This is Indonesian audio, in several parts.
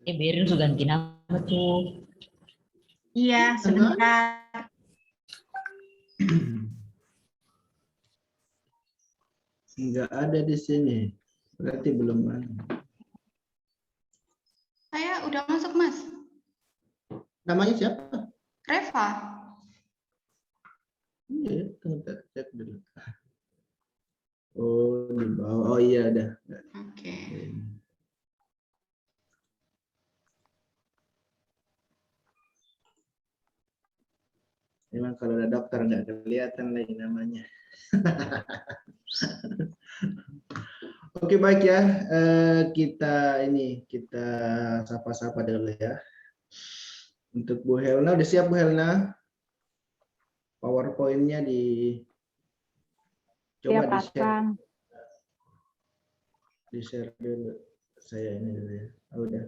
Berin sudah ganti nama tuh. Iya, sebentar. Enggak ada di sini. Berarti belum ada. Saya udah masuk, Mas. Namanya siapa? Reva. Iya, tunggu cek dulu. Oh, di bawah. Oh iya ada. Oke. Memang kalau ada daftar nggak kelihatan lagi namanya. Oke baik ya, kita sapa-sapa dulu ya. Untuk Bu Helna, udah siap Bu Helna? PowerPoint-nya coba di-share dulu. Saya ini dulu ya. Oh, udah.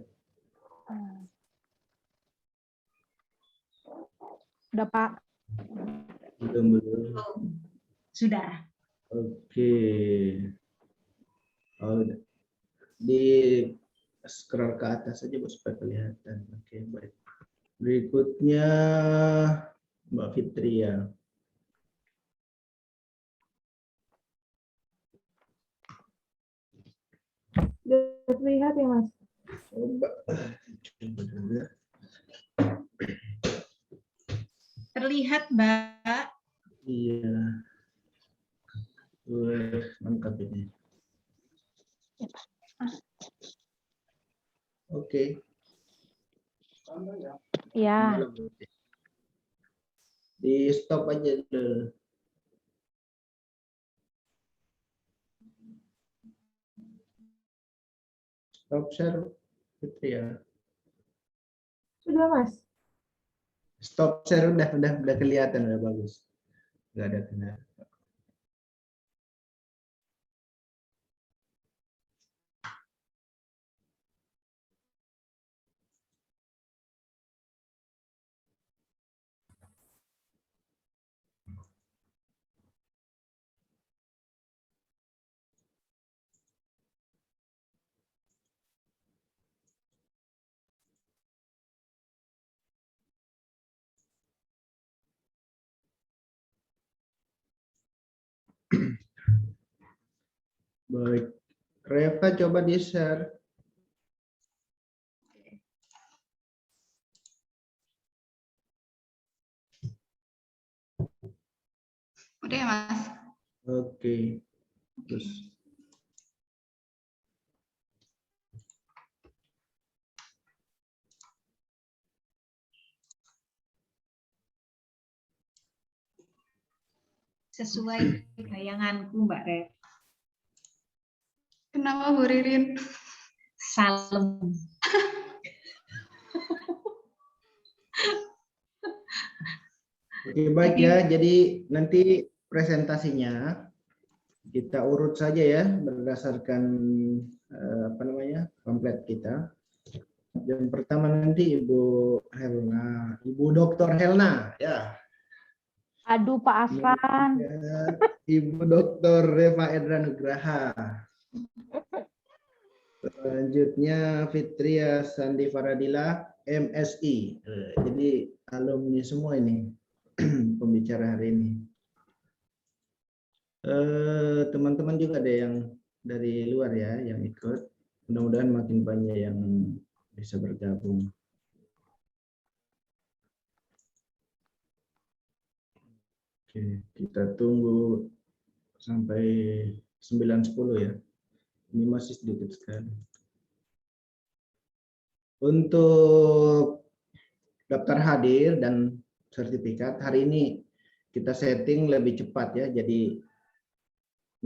Udah Pak. Belum. Sudah. Oke. Oh, udah. Di scroll ke atas aja Bu supaya kelihatan. Oke, baik. Berikutnya Mbak Fitri ya. Udah terlihat ya Mas? Coba dulu. Terlihat, Mbak. Iya. Mantap ini. Oke. Iya. Di stop aja dulu. Stop share Fitri ya. Sudah Mas. Stop share udah kelihatan udah bagus. Enggak ada kendala. Baik. Reva coba di-share. Udah ya, Mas? Oke. Terus Sesuai bayanganku, Mbak Rev. Kenapa Bu Ririn? Salem. Oke, baik ya. Jadi nanti presentasinya kita urut saja ya berdasarkan pamflet kita. Yang pertama nanti Ibu Helna, Ibu Dr. Helna ya. Aduh Pak Aslan. Ibu Dr. Reva Edra Nugraha. Selanjutnya Fitria Sandi Faradila, MSI. Jadi alumni semua ini pembicara hari ini. Teman-teman juga ada yang dari luar ya yang ikut. Mudah-mudahan makin banyak yang bisa bergabung. Oke, kita tunggu sampai 9.10 ya. Ini masih sedikit sekali. Untuk daftar hadir dan sertifikat hari ini kita setting lebih cepat ya. Jadi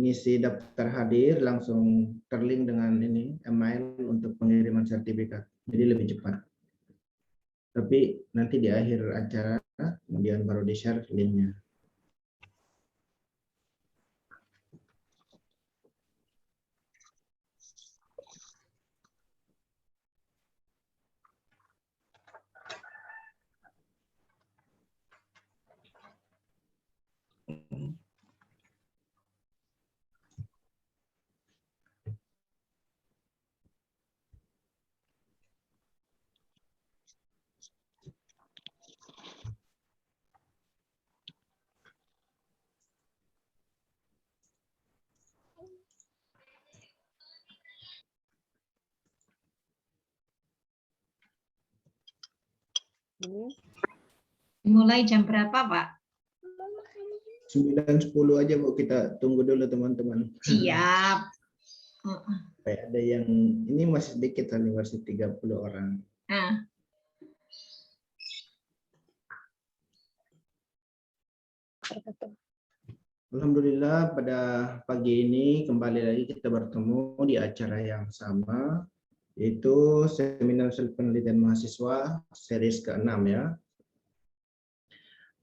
ngisi daftar hadir langsung terlink dengan ini email untuk pengiriman sertifikat. Jadi lebih cepat. Tapi nanti di akhir acara kemudian baru di-share linknya. Mulai jam berapa, Pak? 9.10 aja Bu, kita tunggu dulu teman-teman. Siap. Kayak ada yang ini masih sedikit kan, masih 30 orang. Nah, Alhamdulillah pada pagi ini kembali lagi kita bertemu di acara yang sama, yaitu Seminar Penelitian Mahasiswa series ke-6 ya.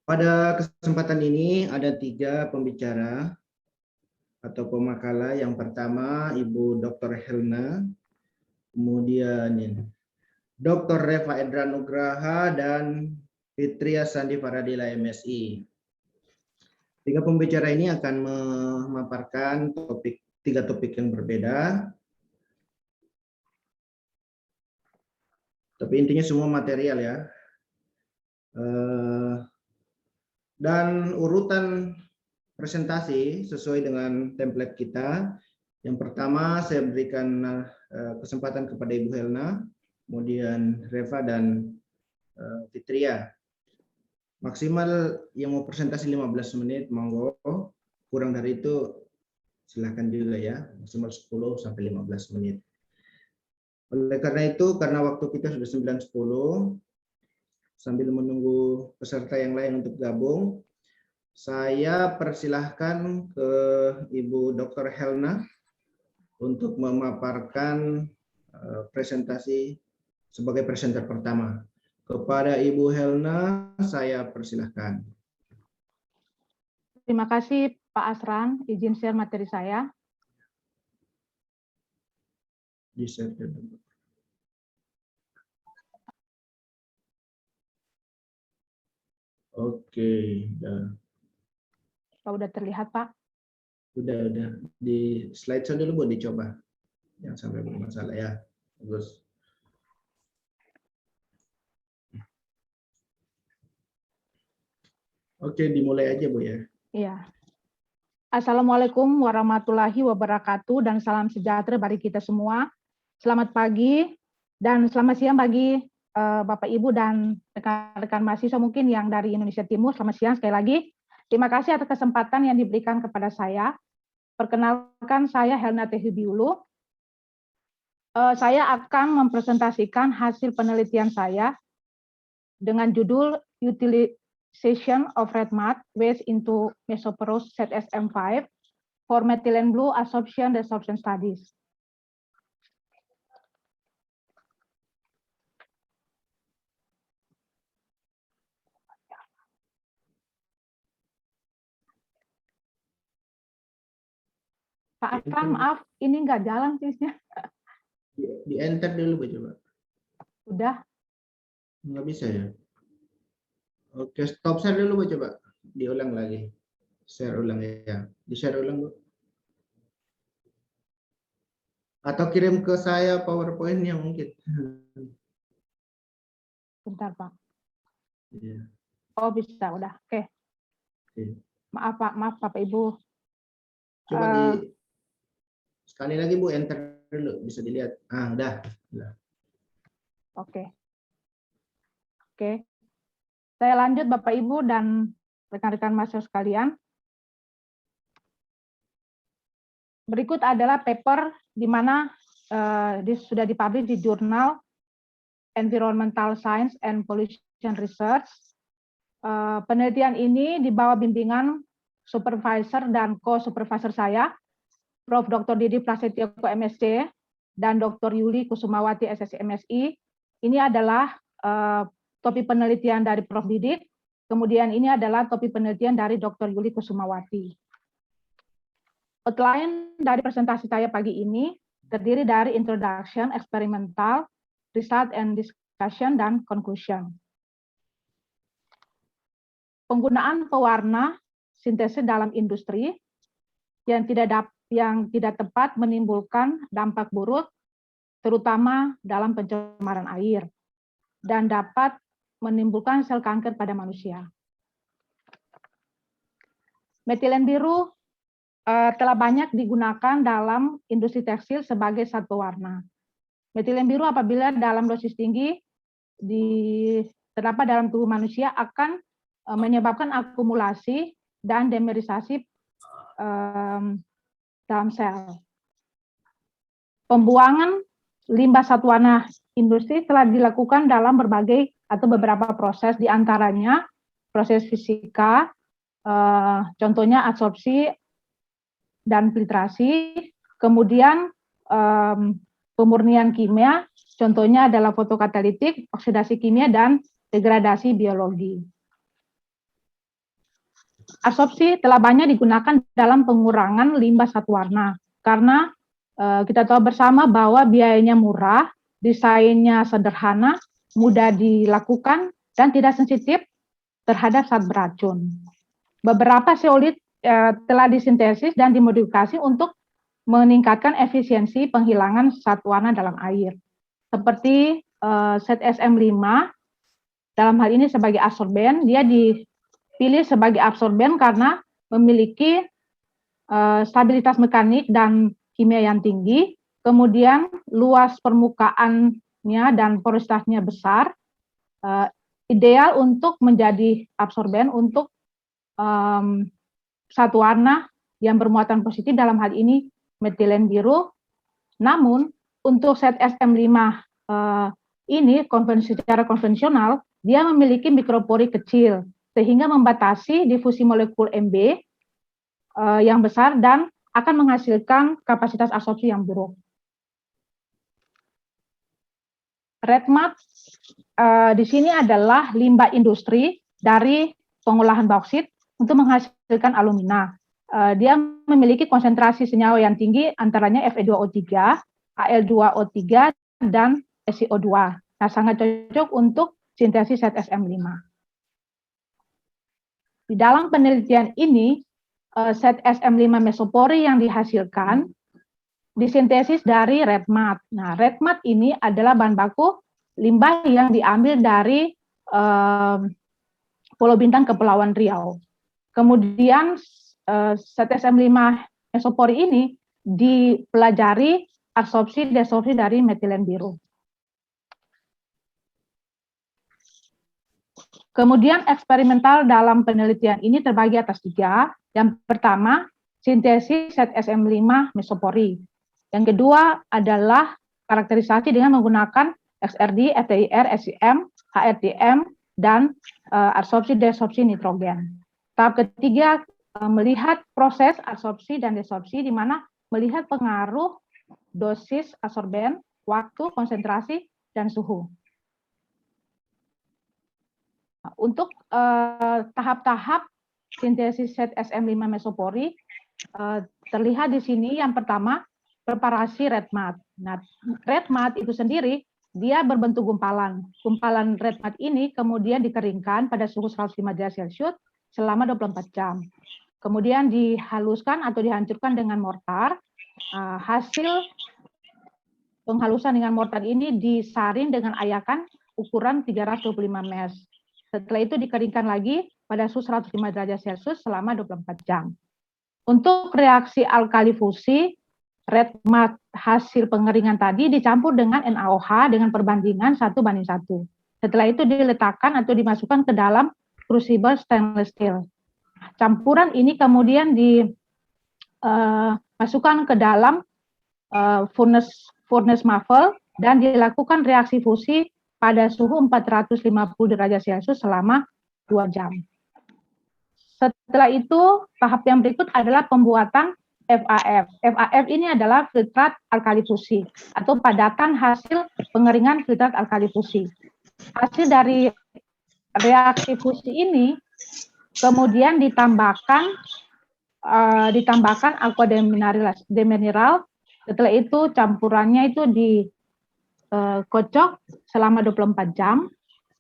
Pada kesempatan ini ada 3 pembicara atau pemakala. Yang pertama Ibu Dr. Helna, kemudian Dr. Reva Edra Nugraha, dan Fitria Sandi Faradila MSI. 3 pembicara ini akan memaparkan 3 topik yang berbeda. Tapi intinya semua material ya. Dan urutan presentasi sesuai dengan template kita. Yang pertama saya berikan kesempatan kepada Ibu Helna, kemudian Reva dan Fitria. Maksimal yang mau presentasi 15 menit, monggo. Kurang dari itu silakan juga ya, maksimal 10 sampai 15 menit. Oleh karena itu, karena waktu kita sudah 9.10, sambil menunggu peserta yang lain untuk gabung, saya persilahkan ke Ibu Dr. Helna untuk memaparkan presentasi sebagai presenter pertama. Kepada Ibu Helna, saya persilahkan. Terima kasih Pak Asran, izin share materi saya. Di-share dulu. Oke, Udah terlihat Pak? udah di slideshow dulu Bu, dicoba. Yang sampai bermasalah ya. Bagus. Oke, dimulai aja Bu ya. Iya. Assalamualaikum warahmatullahi wabarakatuh dan salam sejahtera bagi kita semua. Selamat pagi dan selamat siang bagi Bapak Ibu dan rekan-rekan mahasiswa mungkin yang dari Indonesia Timur. Selamat siang sekali lagi. Terima kasih atas kesempatan yang diberikan kepada saya. Perkenalkan, saya Helna Tehubiulu. Saya akan mempresentasikan hasil penelitian saya dengan judul Utilization of red mud waste into mesoporous ZSM5 for methylene blue absorption desorption studies. Pak Akram, maaf, ini nggak jalan sisnya. Di enter dulu Bu coba. Udah. Nggak bisa ya. Oke, stop share dulu Bu coba. Diulang lagi. Share ulang ya. Di-share ulang Bu. Atau kirim ke saya PowerPoint-nya mungkin. Bentar Pak. Iya. Oh bisa, udah. Oke. Oke. Maaf Pak, maaf Bapak Ibu. Coba sekali lagi Bu, enter dulu, bisa dilihat. Ah, udah. Oke. Oke. Saya lanjut Bapak Ibu dan rekan-rekan mahasiswa sekalian. Berikut adalah paper di mana sudah dipublish di jurnal Environmental Science and Pollution Research. Penelitian ini di bawah bimbingan supervisor dan co-supervisor saya, Prof. Dr. Didi Prasetyo MSc dan Dr. Yuli Kusumawati SSMSI. Ini adalah topik penelitian dari Prof. Didi, kemudian ini adalah topik penelitian dari Dr. Yuli Kusumawati. Outline dari presentasi saya pagi ini terdiri dari introduction, experimental, result and discussion, dan conclusion. Penggunaan pewarna sintesis dalam industri yang tidak tepat menimbulkan dampak buruk, terutama dalam pencemaran air, dan dapat menimbulkan sel kanker pada manusia. Metilen biru telah banyak digunakan dalam industri tekstil sebagai zat pewarna. Metilen biru apabila dalam dosis tinggi terdapat dalam tubuh manusia akan menyebabkan akumulasi dan dimerisasi dalam sel. Pembuangan limbah satwa industri telah dilakukan dalam berbagai atau beberapa proses, diantaranya proses fisika, contohnya absorpsi dan filtrasi, kemudian pemurnian kimia, contohnya adalah fotokatalitik, oksidasi kimia, dan degradasi biologi. Absorpsi telah banyak digunakan dalam pengurangan limbah satwarna, karena kita tahu bersama bahwa biayanya murah, desainnya sederhana, mudah dilakukan, dan tidak sensitif terhadap zat beracun. Beberapa zeolit telah disintesis dan dimodifikasi untuk meningkatkan efisiensi penghilangan zat warna dalam air. Seperti ZSM5, dalam hal ini sebagai absorben, dia dipilih sebagai absorben karena memiliki stabilitas mekanik dan kimia yang tinggi, kemudian luas permukaannya dan porositasnya besar, ideal untuk menjadi absorben untuk zat warna yang bermuatan positif, dalam hal ini metilen biru. Namun untuk ZSM5 ini secara konvensional dia memiliki mikropori kecil sehingga membatasi difusi molekul Mb yang besar dan akan menghasilkan kapasitas absorpsi yang buruk. Red mud di sini adalah limbah industri dari pengolahan bauksit untuk menghasilkan alumina. Dia memiliki konsentrasi senyawa yang tinggi, antaranya Fe2O3, Al2O3, dan SiO2. Nah, sangat cocok untuk sintesis ZSM5. Di dalam penelitian ini, ZSM5 mesopori yang dihasilkan disintesis dari red mud. Nah, red mud ini adalah bahan baku limbah yang diambil dari Pulau Bintan, Kepulauan Riau. Kemudian ZSM5 mesopori ini dipelajari absorpsi desorpsi dari metilen biru. Kemudian eksperimental dalam penelitian ini terbagi atas 3. Yang pertama, sintesis ZSM5 mesopori. Yang kedua adalah karakterisasi dengan menggunakan XRD, FTIR, SCM, HRDM, dan absorpsi desorpsi nitrogen. Tahap ketiga, melihat proses absorpsi dan desorpsi, di mana melihat pengaruh dosis absorben, waktu, konsentrasi, dan suhu. Untuk tahap-tahap sintesis ZSM5 mesopori terlihat di sini. Yang pertama, preparasi red mud. Nah, red mud itu sendiri dia berbentuk gumpalan. Gumpalan red mud ini kemudian dikeringkan pada suhu 105 derajat Celcius selama 24 jam. Kemudian dihaluskan atau dihancurkan dengan mortar. Hasil penghalusan dengan mortar ini disaring dengan ayakan ukuran 325 mesh. Setelah itu dikeringkan lagi pada suhu 105 derajat Celcius selama 24 jam. Untuk reaksi alkali fusi, red mud hasil pengeringan tadi dicampur dengan NaOH dengan perbandingan 1:1. Setelah itu diletakkan atau dimasukkan ke dalam crucible stainless steel. Campuran ini kemudian dimasukkan ke dalam furnace muffle dan dilakukan reaksi fusi pada suhu 450 derajat Celcius selama 2 jam. Setelah itu, tahap yang berikut adalah pembuatan FAF. FAF ini adalah filtrat alkali fusi atau padatan hasil pengeringan filtrat alkali fusi. Hasil dari reaksi fusi ini kemudian ditambahkan aqua demineral. Setelah itu campurannya itu dikocok selama 24 jam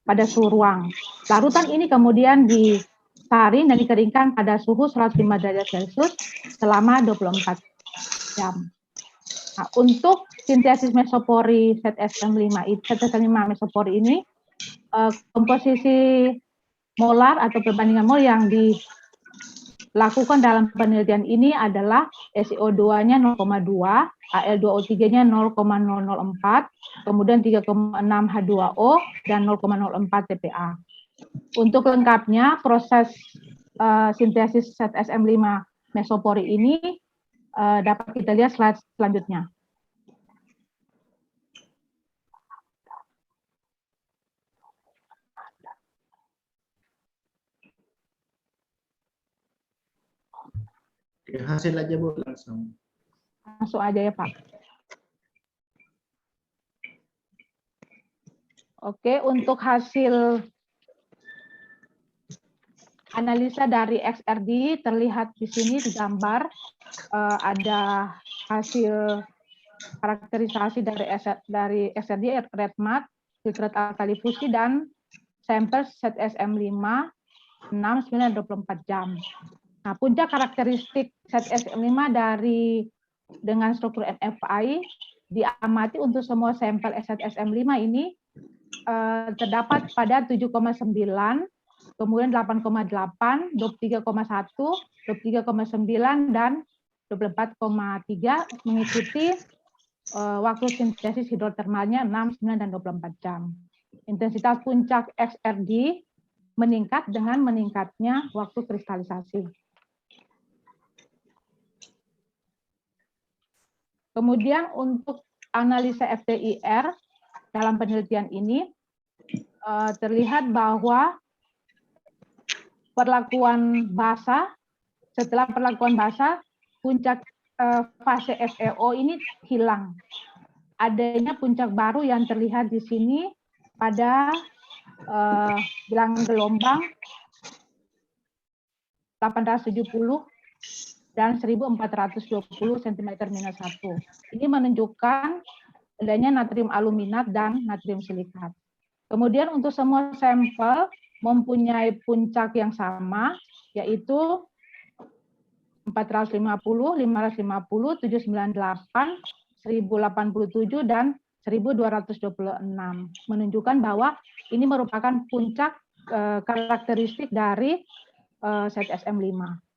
pada suhu ruang. Larutan ini kemudian disaring dan dikeringkan pada suhu 105 derajat Celcius selama 24 jam. Nah, untuk sintesis mesopori ZSM5 mesopori ini, komposisi molar atau perbandingan mol yang lakukan dalam penelitian ini adalah SiO2-nya 0,2, Al2O3-nya 0,004, kemudian 3,6 H2O, dan 0,04 TPA. Untuk lengkapnya, proses sintesis ZSM5 mesopori ini dapat kita lihat slide selanjutnya. Oke, hasil aja Bu langsung. Langsung aja ya Pak. Oke, untuk hasil analisa dari XRD terlihat di sini di gambar ada hasil karakterisasi dari XRD red mat, filtret alkali fusi, dan sampel ZSM5 6, 9, 24 jam. Nah, puncak karakteristik ZSM5 dengan struktur NFI diamati untuk semua sampel ZSM5 ini terdapat pada 7,9, kemudian 8,8, 23,1, 23,9, dan 24,3 mengikuti waktu sintesis hidrotermalnya 6, 9, dan 24 jam. Intensitas puncak XRD meningkat dengan meningkatnya waktu kristalisasi. Kemudian untuk analisa FTIR dalam penelitian ini terlihat bahwa setelah perlakuan basa, puncak fase FeO ini hilang. Adanya puncak baru yang terlihat di sini pada bilangan gelombang 870 dan 1420 cm-1. Ini menunjukkan adanya natrium aluminat dan natrium silikat. Kemudian untuk semua sampel mempunyai puncak yang sama, yaitu 450, 550, 798, 1087, dan 1226. Menunjukkan bahwa ini merupakan puncak karakteristik dari ZSM5.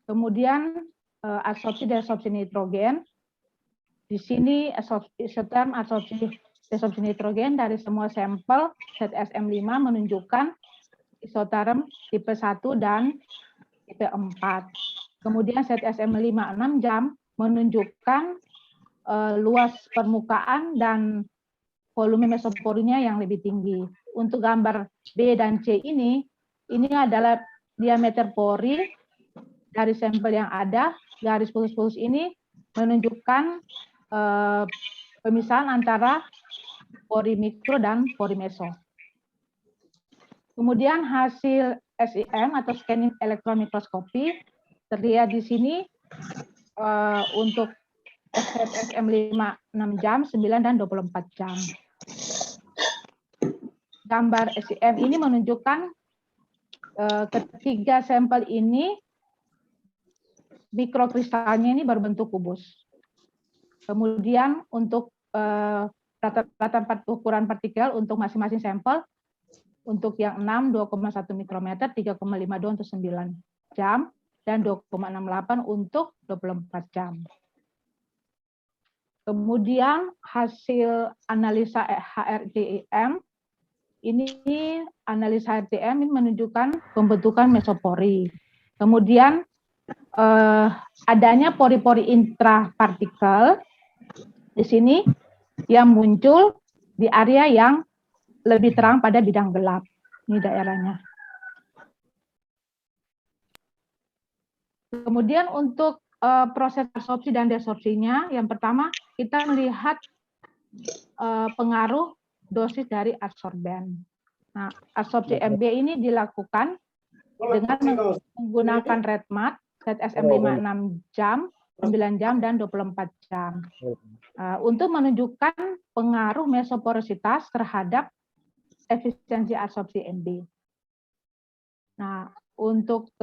Kemudian adsorpsi desorpsi nitrogen. Di sini isoterm adsorpsi desorpsi nitrogen dari semua sampel ZSM5 menunjukkan isoterm tipe 1 dan tipe 4. Kemudian ZSM5 6 jam menunjukkan luas permukaan dan volume mesoporinya yang lebih tinggi. Untuk gambar B dan C ini adalah diameter pori dari sampel yang ada. Garis pulus-pulus ini menunjukkan pemisahan antara pori mikro dan pori meso. Kemudian hasil SEM atau scanning elektron mikroskopi terlihat di sini untuk ZSM5 6 jam, 9, dan 24 jam. Gambar SEM ini menunjukkan ketiga sampel ini mikrokristalnya ini berbentuk kubus. Kemudian untuk rata-rata ukuran partikel untuk masing-masing sampel, untuk yang 6 2,1 mikrometer, 3,52 untuk 9 jam, dan 2,68 untuk 24 jam. Kemudian hasil analisa HRTM, ini analisa HRTM ini menunjukkan pembentukan mesopori. Kemudian adanya pori-pori intrapartikel di sini yang muncul di area yang lebih terang pada bidang gelap. Ini daerahnya. Kemudian untuk proses absorpsi dan desorpsinya, yang pertama kita melihat pengaruh dosis dari adsorben. Nah, absorpsi MB ini dilakukan dengan menggunakan red mat, ZSM5 6 jam, 9 jam, dan 24 jam. Untuk menunjukkan pengaruh mesoporositas terhadap efisiensi absorpsi MB. Nah, untuk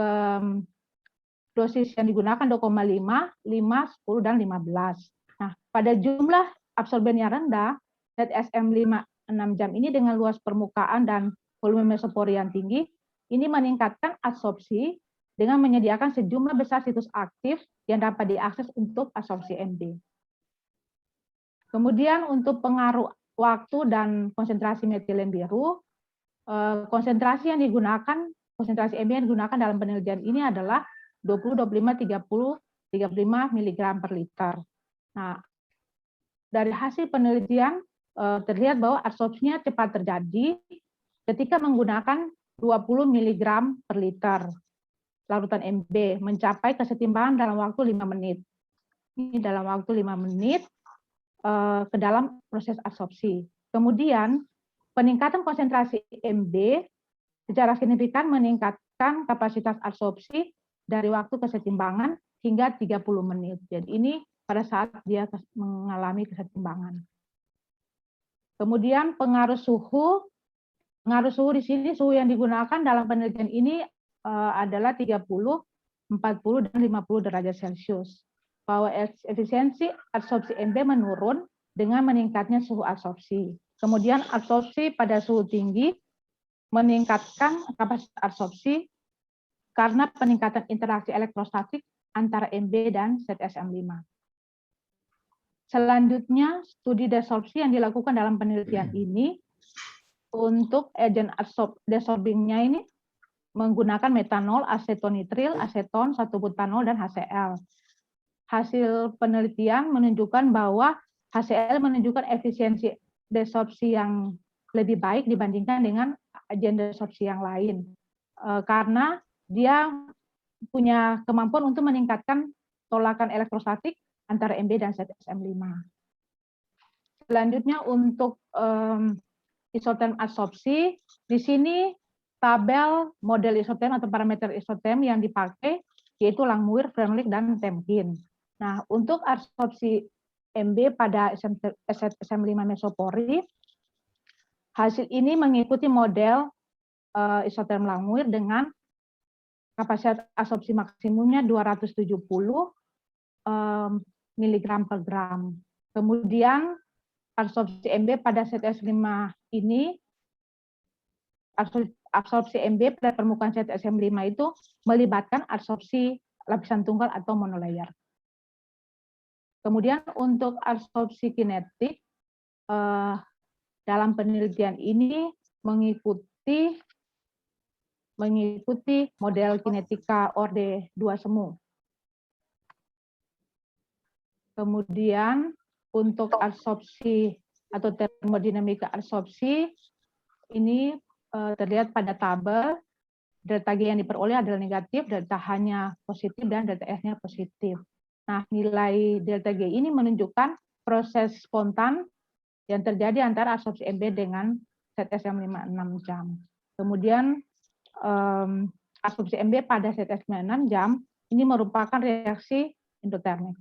dosis yang digunakan 2,5, 5, 10, dan 15. Nah, pada jumlah absorben yang rendah, ZSM5 6 jam ini dengan luas permukaan dan volume mesopori yang tinggi, ini meningkatkan absorpsi dengan menyediakan sejumlah besar situs aktif yang dapat diakses untuk absorpsi MB. Kemudian untuk pengaruh waktu dan konsentrasi metilen biru, konsentrasi MB yang digunakan dalam penelitian ini adalah 20, 25, 30, 35 mg per liter. Nah, dari hasil penelitian terlihat bahwa absorpsinya cepat terjadi ketika menggunakan 20 mg per liter larutan MB, mencapai kesetimbangan dalam waktu 5 menit. Ini dalam waktu 5 menit ke dalam proses absorpsi. Kemudian peningkatan konsentrasi MB secara signifikan meningkatkan kapasitas absorpsi dari waktu kesetimbangan hingga 30 menit. Jadi ini pada saat dia mengalami kesetimbangan. Kemudian pengaruh suhu di sini, suhu yang digunakan dalam penelitian ini adalah 30, 40, dan 50 derajat Celcius. Bahwa efisiensi absorpsi MB menurun dengan meningkatnya suhu absorpsi. Kemudian absorpsi pada suhu tinggi meningkatkan kapasitas absorpsi karena peningkatan interaksi elektrostatik antara MB dan ZSM5. Selanjutnya, studi desorpsi yang dilakukan dalam penelitian ini untuk agen desorbingnya ini menggunakan metanol, asetonitril, aseton, 1-butanol, dan HCl. Hasil penelitian menunjukkan bahwa HCl menunjukkan efisiensi desorpsi yang lebih baik dibandingkan dengan agen desorpsi yang lain. Karena dia punya kemampuan untuk meningkatkan tolakan elektrostatik antara MB dan ZSM5. Selanjutnya untuk isoterm absorpsi, di sini tabel model isoterm atau parameter isoterm yang dipakai yaitu Langmuir, Freundlich, dan Temkin. Nah, untuk absorpsi MB pada SM5 mesopori, hasil ini mengikuti model isoterm Langmuir dengan kapasitas absorpsi maksimumnya 270 mg per gram. Kemudian absorpsi MB pada ZS5 ini, absorpsi MB pada permukaan ZSM5 itu melibatkan absorpsi lapisan tunggal atau monolayer. Kemudian untuk absorpsi kinetik, dalam penelitian ini mengikuti model kinetika orde 2 semu. Kemudian untuk absorpsi atau termodinamika absorpsi ini terlihat pada tabel delta G yang diperoleh adalah negatif, delta H-nya positif, dan delta S-nya positif. Nah, nilai delta G ini menunjukkan proses spontan yang terjadi antara absorpsi MB dengan ZSM5 6 jam. Kemudian absorpsi MB pada ZSM 6 jam ini merupakan reaksi endotermik.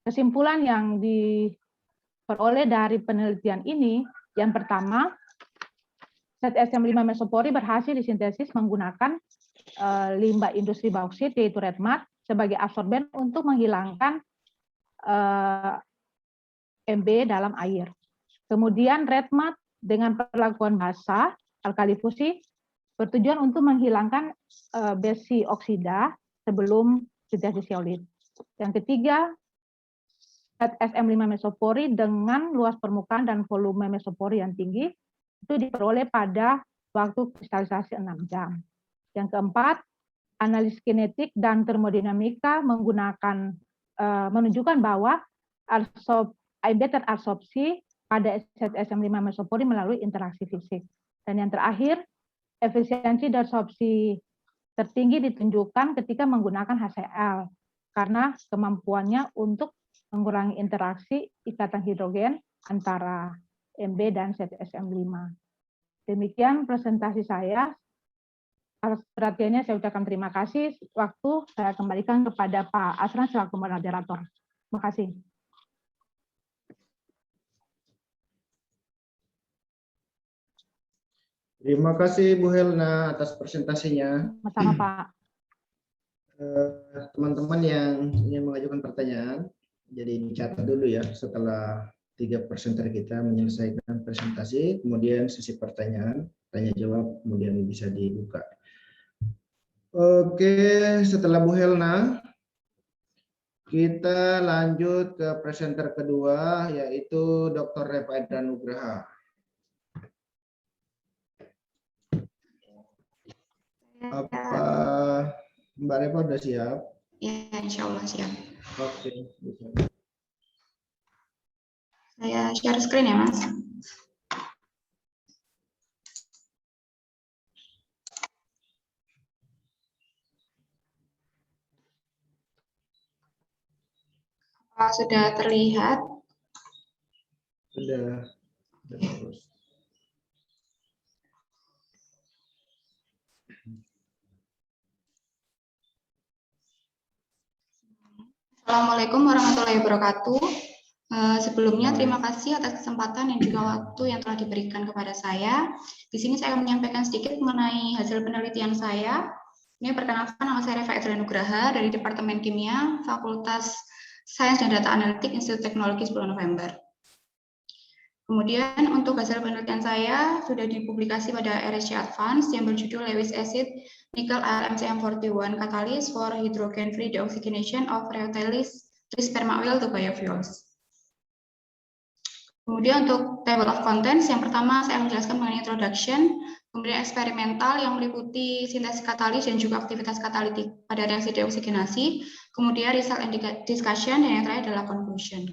Kesimpulan yang diperoleh dari penelitian ini, yang pertama, ZSM5 mesopori berhasil disintesis menggunakan limbah industri bauksit yaitu redmat sebagai absorben untuk menghilangkan MB dalam air. Kemudian redmat dengan perlakuan basa alkali fusi bertujuan untuk menghilangkan besi oksida sebelum sintesis zeolit. Yang ketiga, ZSM5 mesopori dengan luas permukaan dan volume mesopori yang tinggi itu diperoleh pada waktu kristalisasi 6 jam. Yang keempat, analisis kinetik dan termodinamika menunjukkan bahwa MB terabsorpsi pada ZSM5 mesopori melalui interaksi fisik. Dan yang terakhir, efisiensi desorpsi tertinggi ditunjukkan ketika menggunakan HCl karena kemampuannya untuk mengurangi interaksi ikatan hidrogen antara MB dan ZSM5. Demikian presentasi saya. Atas perhatiannya saya ucapkan terima kasih. Waktu saya kembalikan kepada Pak Asran selaku moderator. Terima kasih. Terima kasih Bu Helna atas presentasinya. Sama-sama Pak. Teman-teman yang ingin mengajukan pertanyaan, jadi dicatat dulu ya setelah 3 presenter kita menyelesaikan presentasi, kemudian sesi pertanyaan, tanya jawab, kemudian bisa dibuka. Oke, setelah Bu Helna, kita lanjut ke presenter kedua, yaitu Dr. Revaida Nugraha. Apa Mbak Reva udah siap? Ya, insya Allah siap. Oke, bisa. Saya share screen ya, Mas. Sudah terlihat? Sudah terus. Assalamualaikum warahmatullahi wabarakatuh. Sebelumnya terima kasih atas kesempatan dan juga waktu yang telah diberikan kepada saya. Di sini saya akan menyampaikan sedikit mengenai hasil penelitian saya. Ini perkenalkan, nama saya Revaida Nugraha dari Departemen Kimia, Fakultas Sains dan Data Analitik Institut Teknologi 10 November. Kemudian untuk hasil penelitian saya sudah dipublikasi pada RSC Advance yang berjudul Lewis Acid Nickel LMCM41 Catalyst for Hydrogen Free Deoxygenation of Rheotylis Trisperma Oil to Biofuels. Kemudian untuk table of contents, yang pertama saya menjelaskan mengenai introduction, kemudian eksperimental yang meliputi sintesis katalis dan juga aktivitas katalitik pada reaksi deoksigenasi, kemudian result and discussion, dan yang terakhir adalah conclusion.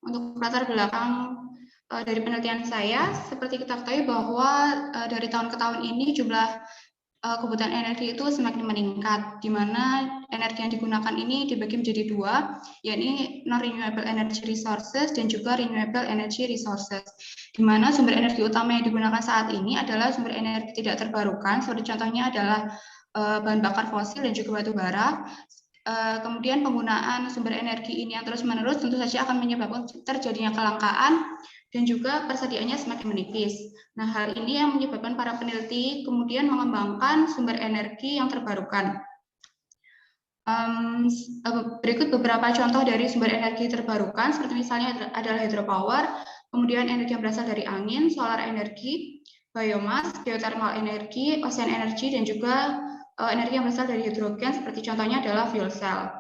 Untuk latar belakang dari penelitian saya, seperti kita ketahui bahwa dari tahun ke tahun ini jumlah kebutuhan energi itu semakin meningkat, di mana energi yang digunakan ini dibagi menjadi dua, yakni non-renewable energy resources dan juga renewable energy resources, di mana sumber energi utama yang digunakan saat ini adalah sumber energi tidak terbarukan, seperti contohnya adalah bahan bakar fosil dan juga batu bara. Kemudian penggunaan sumber energi ini yang terus-menerus tentu saja akan menyebabkan terjadinya kelangkaan dan juga persediaannya semakin menipis. Nah, hal ini yang menyebabkan para peneliti kemudian mengembangkan sumber energi yang terbarukan. Berikut beberapa contoh dari sumber energi terbarukan, seperti misalnya adalah hydropower, kemudian energi yang berasal dari angin, solar energi, biomas, geothermal energi, ocean energy, dan juga energi yang berasal dari hidrogen, seperti contohnya adalah fuel cell.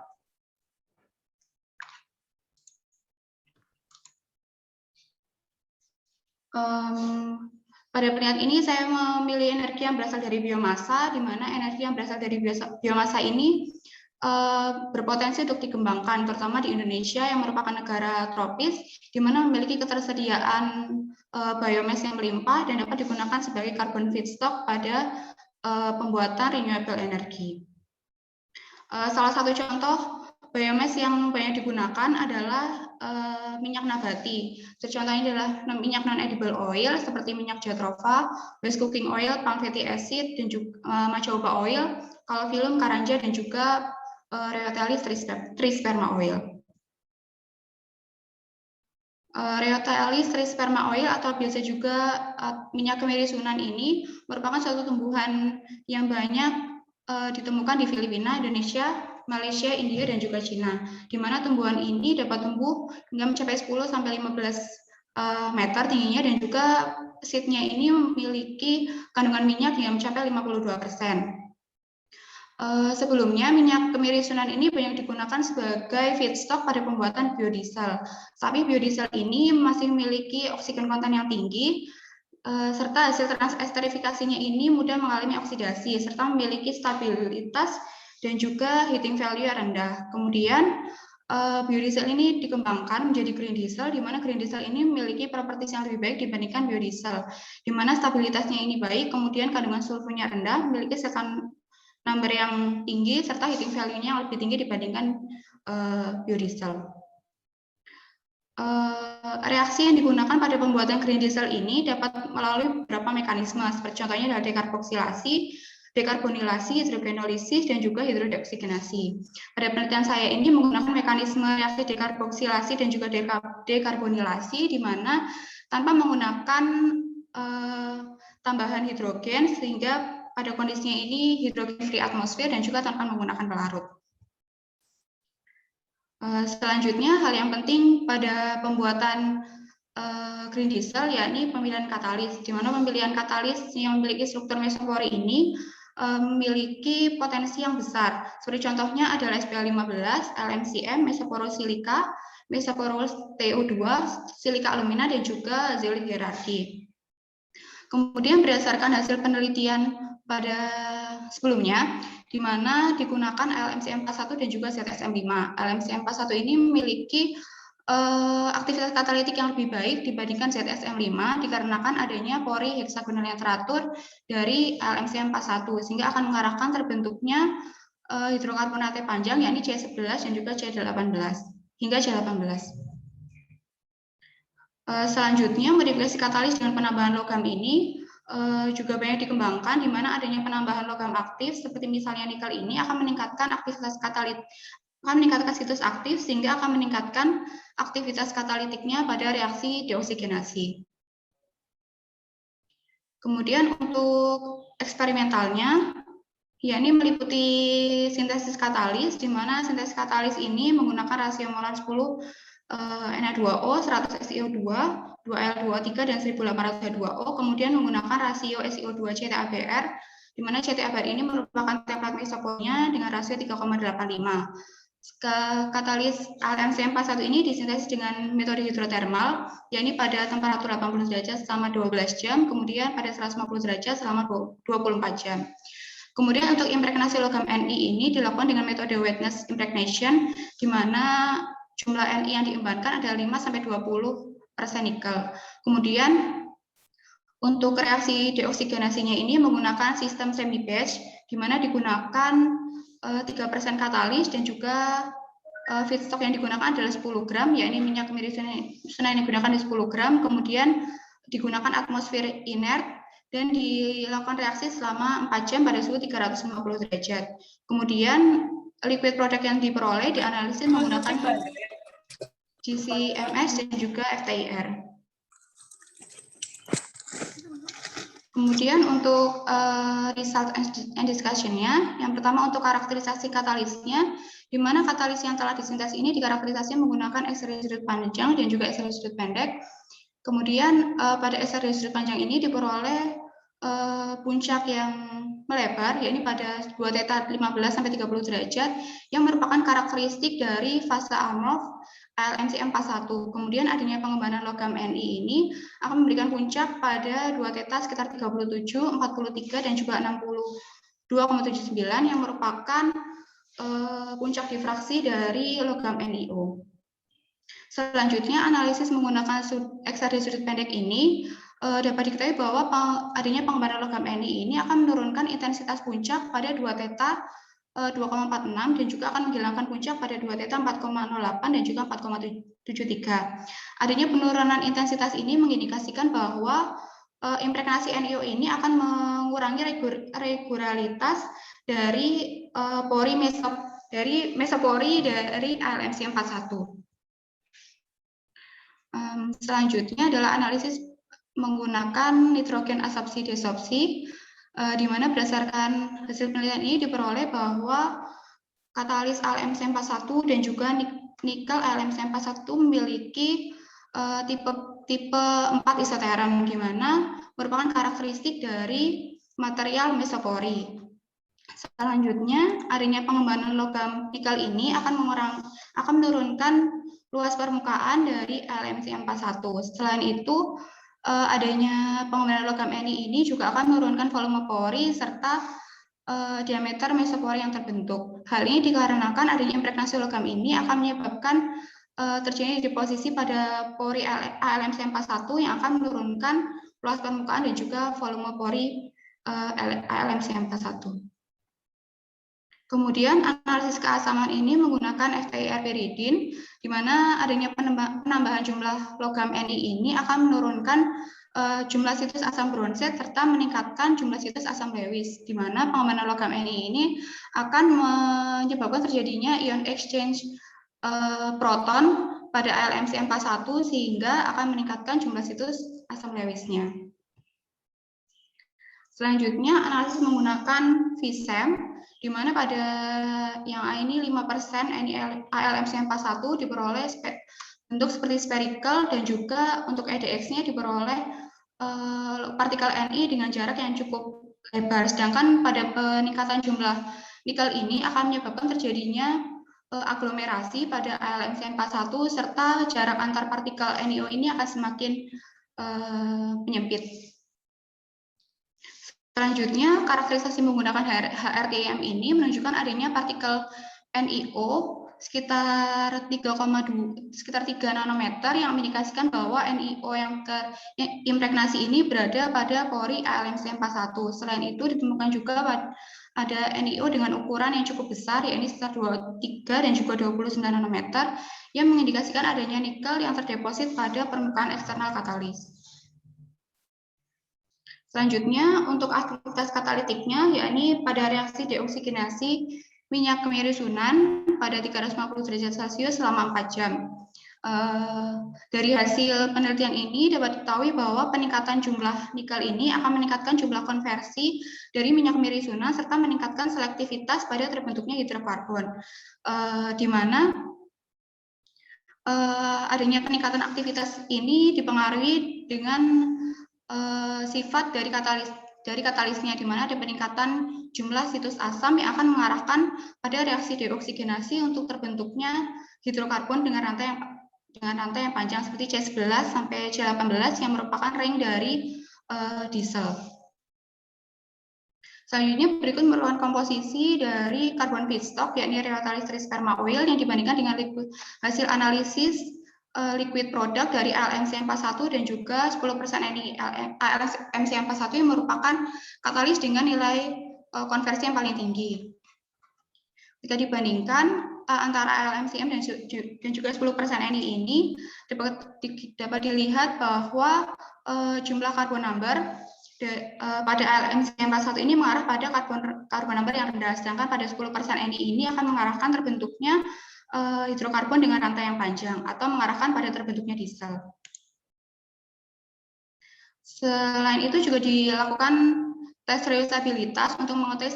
Pada penelitian ini saya memilih energi yang berasal dari biomasa, di mana energi yang berasal dari biomasa ini berpotensi untuk dikembangkan, terutama di Indonesia yang merupakan negara tropis, di mana memiliki ketersediaan biomass yang melimpah dan dapat digunakan sebagai carbon feedstock pada pembuatan renewable energy. Salah satu contoh biomass yang banyak digunakan adalah minyak nabati. Contohnya adalah minyak non-edible oil seperti minyak jatropha, waste cooking oil, palm fatty acid, dan juga majoba oil, kalofilum, karanja, dan juga Rheotylis trisperma oil. Rheotylis trisperma oil atau biasa juga minyak kemiri Sunan ini merupakan suatu tumbuhan yang banyak ditemukan di Filipina, Indonesia, Malaysia, India, dan juga Cina, di mana tumbuhan ini dapat tumbuh hingga mencapai 10-15 meter tingginya, dan juga seednya ini memiliki kandungan minyak yang mencapai 52%. Sebelumnya minyak kemiri Sunan ini banyak digunakan sebagai feedstock pada pembuatan biodiesel. Tapi biodiesel ini masih memiliki oksigen konten yang tinggi, serta hasil transesterifikasinya ini mudah mengalami oksidasi, serta memiliki stabilitas dan juga heating value yang rendah. Kemudian biodiesel ini dikembangkan menjadi green diesel, di mana green diesel ini memiliki properties yang lebih baik dibandingkan biodiesel, di mana stabilitasnya ini baik, kemudian kandungan sulfurnya rendah, memiliki second number yang tinggi, serta heating value-nya yang lebih tinggi dibandingkan biodiesel. Reaksi yang digunakan pada pembuatan green diesel ini dapat melalui beberapa mekanisme, seperti contohnya adalah dekarboksilasi, dekarbonilasi, hidrogenolisis, dan juga hidrodeoksigenasi. Pada penelitian saya ini menggunakan mekanisme reaksi dekarboksilasi dan juga dekarbonilasi, di mana tanpa menggunakan tambahan hidrogen, sehingga pada kondisinya ini hidrogen free atmosfer dan juga tanpa menggunakan pelarut. Selanjutnya, hal yang penting pada pembuatan green diesel, yakni pemilihan katalis, di mana pemilihan katalis yang memiliki struktur mesopori ini memiliki potensi yang besar. Seperti contohnya adalah SPA15, LMCM, mesoporosilika, mesoporous TO2, silika alumina, dan juga zeolit hierarki. Kemudian berdasarkan hasil penelitian pada sebelumnya, di mana digunakan LMCM41 dan juga ZSM5. LMCM41 ini memiliki aktivitas katalitik yang lebih baik dibandingkan ZSM5 dikarenakan adanya pori heksagonal yang teratur dari LMCM41 sehingga akan mengarahkan terbentuknya hidrokarbonate panjang yakni C11 dan juga C18 hingga C18. Selanjutnya modifikasi katalis dengan penambahan logam ini juga banyak dikembangkan di mana adanya penambahan logam aktif seperti misalnya nikel ini akan meningkatkan aktivitas katalitik, akan meningkatkan situs aktif sehingga akan meningkatkan aktivitas katalitiknya pada reaksi deoksigenasi. Kemudian untuk eksperimentalnya, yakni meliputi sintesis katalis, di mana sintesis katalis ini menggunakan rasio molar 10 Na2O, 100 SiO2, 2L23 dan 1800 H2O, kemudian menggunakan rasio SiO2 CTABR, di mana CTABR ini merupakan template mesoporinya dengan rasio 3,85. Katalis LMCM41 ini disintesis dengan metode hidrotermal, yakni pada temperatur 80 derajat selama 12 jam, kemudian pada 150 derajat selama 24 jam. Kemudian untuk impregnasi logam Ni ini dilakukan dengan metode wetness impregnation, di mana jumlah Ni yang diembankan adalah 5-20% nikel. Kemudian untuk reaksi deoksigenasinya ini menggunakan sistem semi batch, di mana digunakan 3% katalis dan juga feedstock yang digunakan adalah 10 gram, yakni minyak kemiri sunai yang digunakan di 10 gram, kemudian digunakan atmosfer inert dan dilakukan reaksi selama 4 jam pada suhu 350 derajat. Kemudian liquid product yang diperoleh dianalisis menggunakan GCMS dan juga FTIR. Kemudian untuk result and discussion-nya, yang pertama untuk karakterisasi katalisnya, di mana katalis yang telah disintesis ini dikarakterisasi menggunakan ekstrusi sudut panjang dan juga ekstrusi sudut pendek. Kemudian pada ekstrusi sudut panjang ini diperoleh puncak yang melebar, yakni pada 2 theta 15-30 derajat, yang merupakan karakteristik dari fase Arnold LMCM41. Kemudian adanya pengembangan logam Ni ini akan memberikan puncak pada 2 theta sekitar 37, 43, dan juga 62,79 yang merupakan puncak difraksi dari logam NiO. Selanjutnya, analisis menggunakan ekstrusi sudut pendek ini dapat diketahui bahwa adanya pengembangan logam Ni ini akan menurunkan intensitas puncak pada 2 theta 2,46 dan juga akan menghilangkan puncak pada 2 theta 4,08 dan juga 4,73. Adanya penurunan intensitas ini mengindikasikan bahwa impregnasi NiO ini akan mengurangi regularitas dari mesopori dari LMCM41. Selanjutnya adalah analisis menggunakan nitrogen absorpsi desorpsi, di mana berdasarkan hasil penelitian ini diperoleh bahwa katalis LMCM41 dan juga nikel LMCM41 memiliki tipe 4 isoterum, di mana merupakan karakteristik dari material mesopori. Selanjutnya, adanya pengembangan logam nikel ini akan menurunkan luas permukaan dari LMCM41. Selain itu, adanya pengembangan logam Ni ini juga akan menurunkan volume pori serta diameter mesopori yang terbentuk. Hal ini dikarenakan adanya impregnasi logam ini akan menyebabkan terjadinya deposisi pada pori LMCM41 yang akan menurunkan luas permukaan dan juga volume pori LMCM41. Kemudian analisis keasaman ini menggunakan FTIR pyridin, di mana adanya penambahan jumlah logam Ni ini akan menurunkan jumlah situs asam bronset serta meningkatkan jumlah situs asam Lewis, di mana pengembangan logam Ni ini akan menyebabkan terjadinya ion exchange proton pada LMCM41 sehingga akan meningkatkan jumlah situs asam Lewisnya. Selanjutnya analisis menggunakan VSEM, di mana pada yang A ini 5% LMCM41 diperoleh bentuk seperti spherical, dan juga untuk EDX-nya diperoleh partikel Ni dengan jarak yang cukup lebar. Sedangkan pada peningkatan jumlah nikel ini akan menyebabkan terjadinya aglomerasi pada AlMcn41 serta jarak antar partikel NiO ini akan semakin menyempit. Selanjutnya, karakterisasi menggunakan HRTM ini menunjukkan adanya partikel NiO sekitar 3 nanometer yang mengindikasikan bahwa NiO yang terimpregnasi ini berada pada pori AlMcn41. Selain itu, ditemukan juga ada NiO dengan ukuran yang cukup besar, yakni sekitar 23 dan juga 29 nanometer, yang mengindikasikan adanya nikel yang terdeposit pada permukaan eksternal katalis. Selanjutnya, untuk aktivitas katalitiknya, yakni pada reaksi deoksigenasi minyak kemiri Sunan pada 350 derajat Celcius selama 4 jam. Dari hasil penelitian ini dapat diketahui bahwa peningkatan jumlah nikel ini akan meningkatkan jumlah konversi dari minyak kemiri Sunan serta meningkatkan selektivitas pada terbentuknya hidrokarbon, di mana adanya peningkatan aktivitas ini dipengaruhi dengan sifat dari katalisnya, di mana ada peningkatan jumlah situs asam yang akan mengarahkan pada reaksi deoksigenasi untuk terbentuknya hidrokarbon dengan rantai yang panjang seperti C11 sampai C18 yang merupakan ring dari diesel. Selanjutnya berikut merupakan komposisi dari karbon feedstock, yakni reatalis sperma oil yang dibandingkan dengan hasil analisis liquid product dari AlMcn41 dan juga 10% AlMcn41 yang merupakan katalis dengan nilai konversi yang paling tinggi. Jika dibandingkan antara AlMcn dan juga 10% Ni ini dapat dilihat bahwa jumlah carbon number pada AlMcn41 ini mengarah pada carbon number yang rendah, sedangkan pada 10% Ni ini akan mengarahkan terbentuknya hidrokarbon dengan rantai yang panjang atau mengarahkan pada terbentuknya diesel. Selain itu juga dilakukan tes reusabilitas untuk mengetahui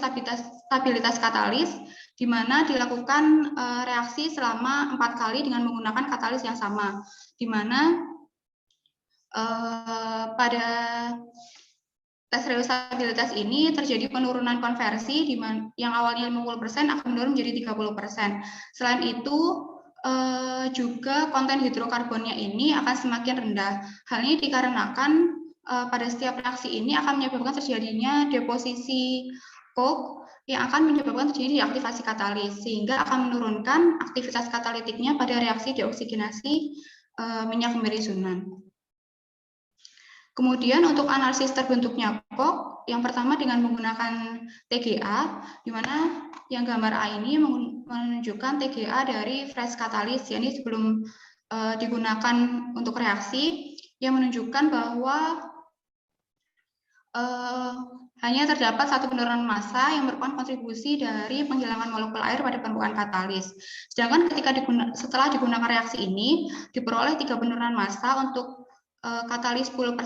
stabilitas katalis, di mana dilakukan reaksi selama 4 kali dengan menggunakan katalis yang sama, di mana pada tes reusabilitas ini terjadi penurunan konversi yang awalnya 50% akan menurun menjadi 30%. Selain itu juga konten hidrokarbonnya ini akan semakin rendah. Hal ini dikarenakan pada setiap reaksi ini akan menyebabkan terjadinya deposisi coke yang akan menyebabkan terjadi deaktivasi katalis, sehingga akan menurunkan aktivitas katalitiknya pada reaksi deoksigenasi minyak kemiri Sunan. Kemudian untuk analisis terbentuknya coke, yang pertama dengan menggunakan TGA, di mana yang gambar A ini menunjukkan TGA dari fresh katalis, yakni sebelum digunakan untuk reaksi, yang menunjukkan bahwa hanya terdapat satu penurunan massa yang merupakan kontribusi dari penghilangan molekul air pada permukaan katalis. Sedangkan setelah digunakan reaksi ini, diperoleh 3 penurunan massa untuk katalis 10%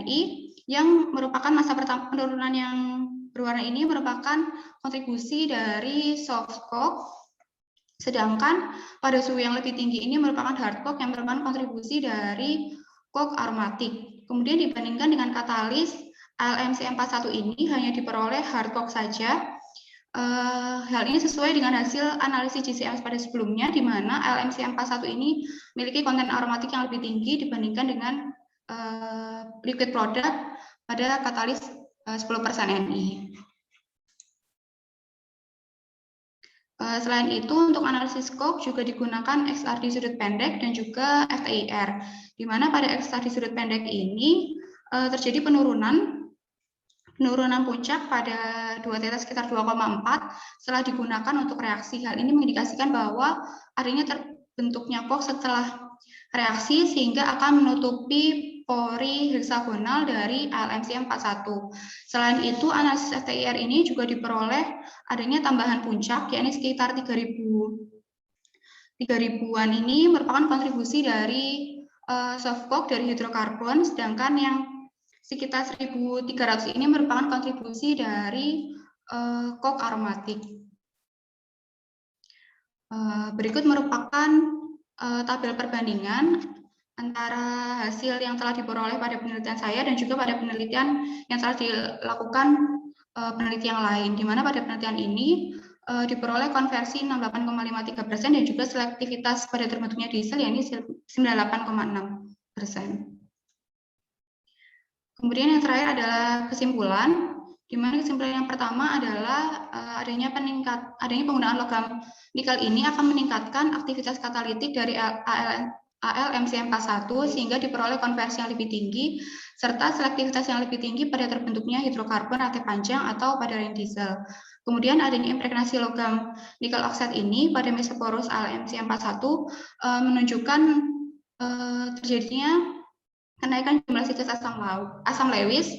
Ni, yang merupakan massa pertama. Penurunan yang berwarna ini merupakan kontribusi dari soft coke, sedangkan pada suhu yang lebih tinggi ini merupakan hard coke yang merupakan kontribusi dari coke aromatik. Kemudian dibandingkan dengan katalis AlMcn41 ini hanya diperoleh hard coke saja. Hal ini sesuai dengan hasil analisis GCM pada sebelumnya, di mana AlMcn41 ini memiliki konten aromatik yang lebih tinggi dibandingkan dengan liquid product pada katalis 10% Ni. Selain itu, untuk analisis coke juga digunakan XRD sudut pendek dan juga FTIR, di mana pada XRD sudut pendek ini terjadi penurunan puncak pada 2θ sekitar 2,4 setelah digunakan untuk reaksi. Hal ini mengindikasikan bahwa adanya terbentuknya coke setelah reaksi, sehingga akan menutupi pori heksagonal dari AlMcn41. Selain itu, analisis FTIR ini juga diperoleh adanya tambahan puncak, yakni sekitar 3.000-an ini merupakan kontribusi dari soft coke dari hidrokarbon, sedangkan yang sekitar 1.300 ini merupakan kontribusi dari coke aromatik. Berikut merupakan tabel perbandingan antara hasil yang telah diperoleh pada penelitian saya dan juga pada penelitian yang telah dilakukan peneliti yang lain, di mana pada penelitian ini diperoleh konversi 68,53% dan juga selektivitas pada terbentuknya diesel yakni 98,6%. Kemudian yang terakhir adalah kesimpulan, di mana kesimpulan yang pertama adalah adanya penggunaan logam nikel ini akan meningkatkan aktivitas katalitik dari AlMCm41 sehingga diperoleh konversi yang lebih tinggi serta selektivitas yang lebih tinggi pada terbentuknya hidrokarbon rantai panjang atau pada ring diesel. Kemudian adanya impregnasi logam nikel oxide ini pada mesoporus AlMCm41 menunjukkan terjadinya kenaikan jumlah situs asam Lewis,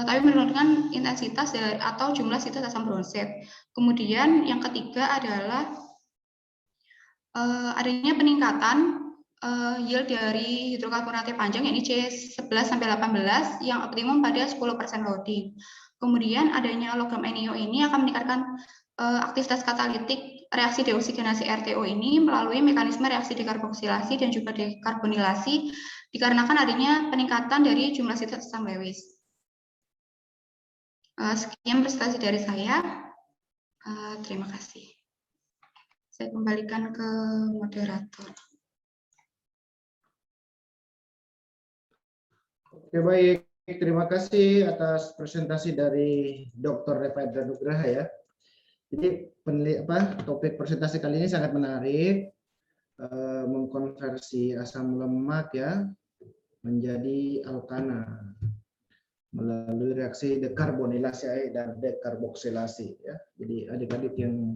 tapi menurunkan intensitas atau jumlah situs asam broset. Kemudian yang ketiga adalah adanya peningkatan yield dari hidrokarbon rantai panjang yakni C11-18 yang optimum pada 10% loading. Kemudian adanya logam NiO ini akan meningkatkan aktivitas katalitik reaksi deoksigenasi RTO ini melalui mekanisme reaksi dekarboksilasi dan juga dekarbonilasi dikarenakan adanya peningkatan dari jumlah situs asam Lewis. Sekian presentasi dari saya. Terima kasih. Saya kembalikan ke moderator. Oke, baik. Terima kasih atas presentasi dari Dr. Revaendra Nugraha ya. Jadi topik presentasi kali ini sangat menarik, mengkonversi asam lemak ya menjadi alkana melalui reaksi dekarbonilasi dan dekarboksilasi ya. Jadi adik-adik yang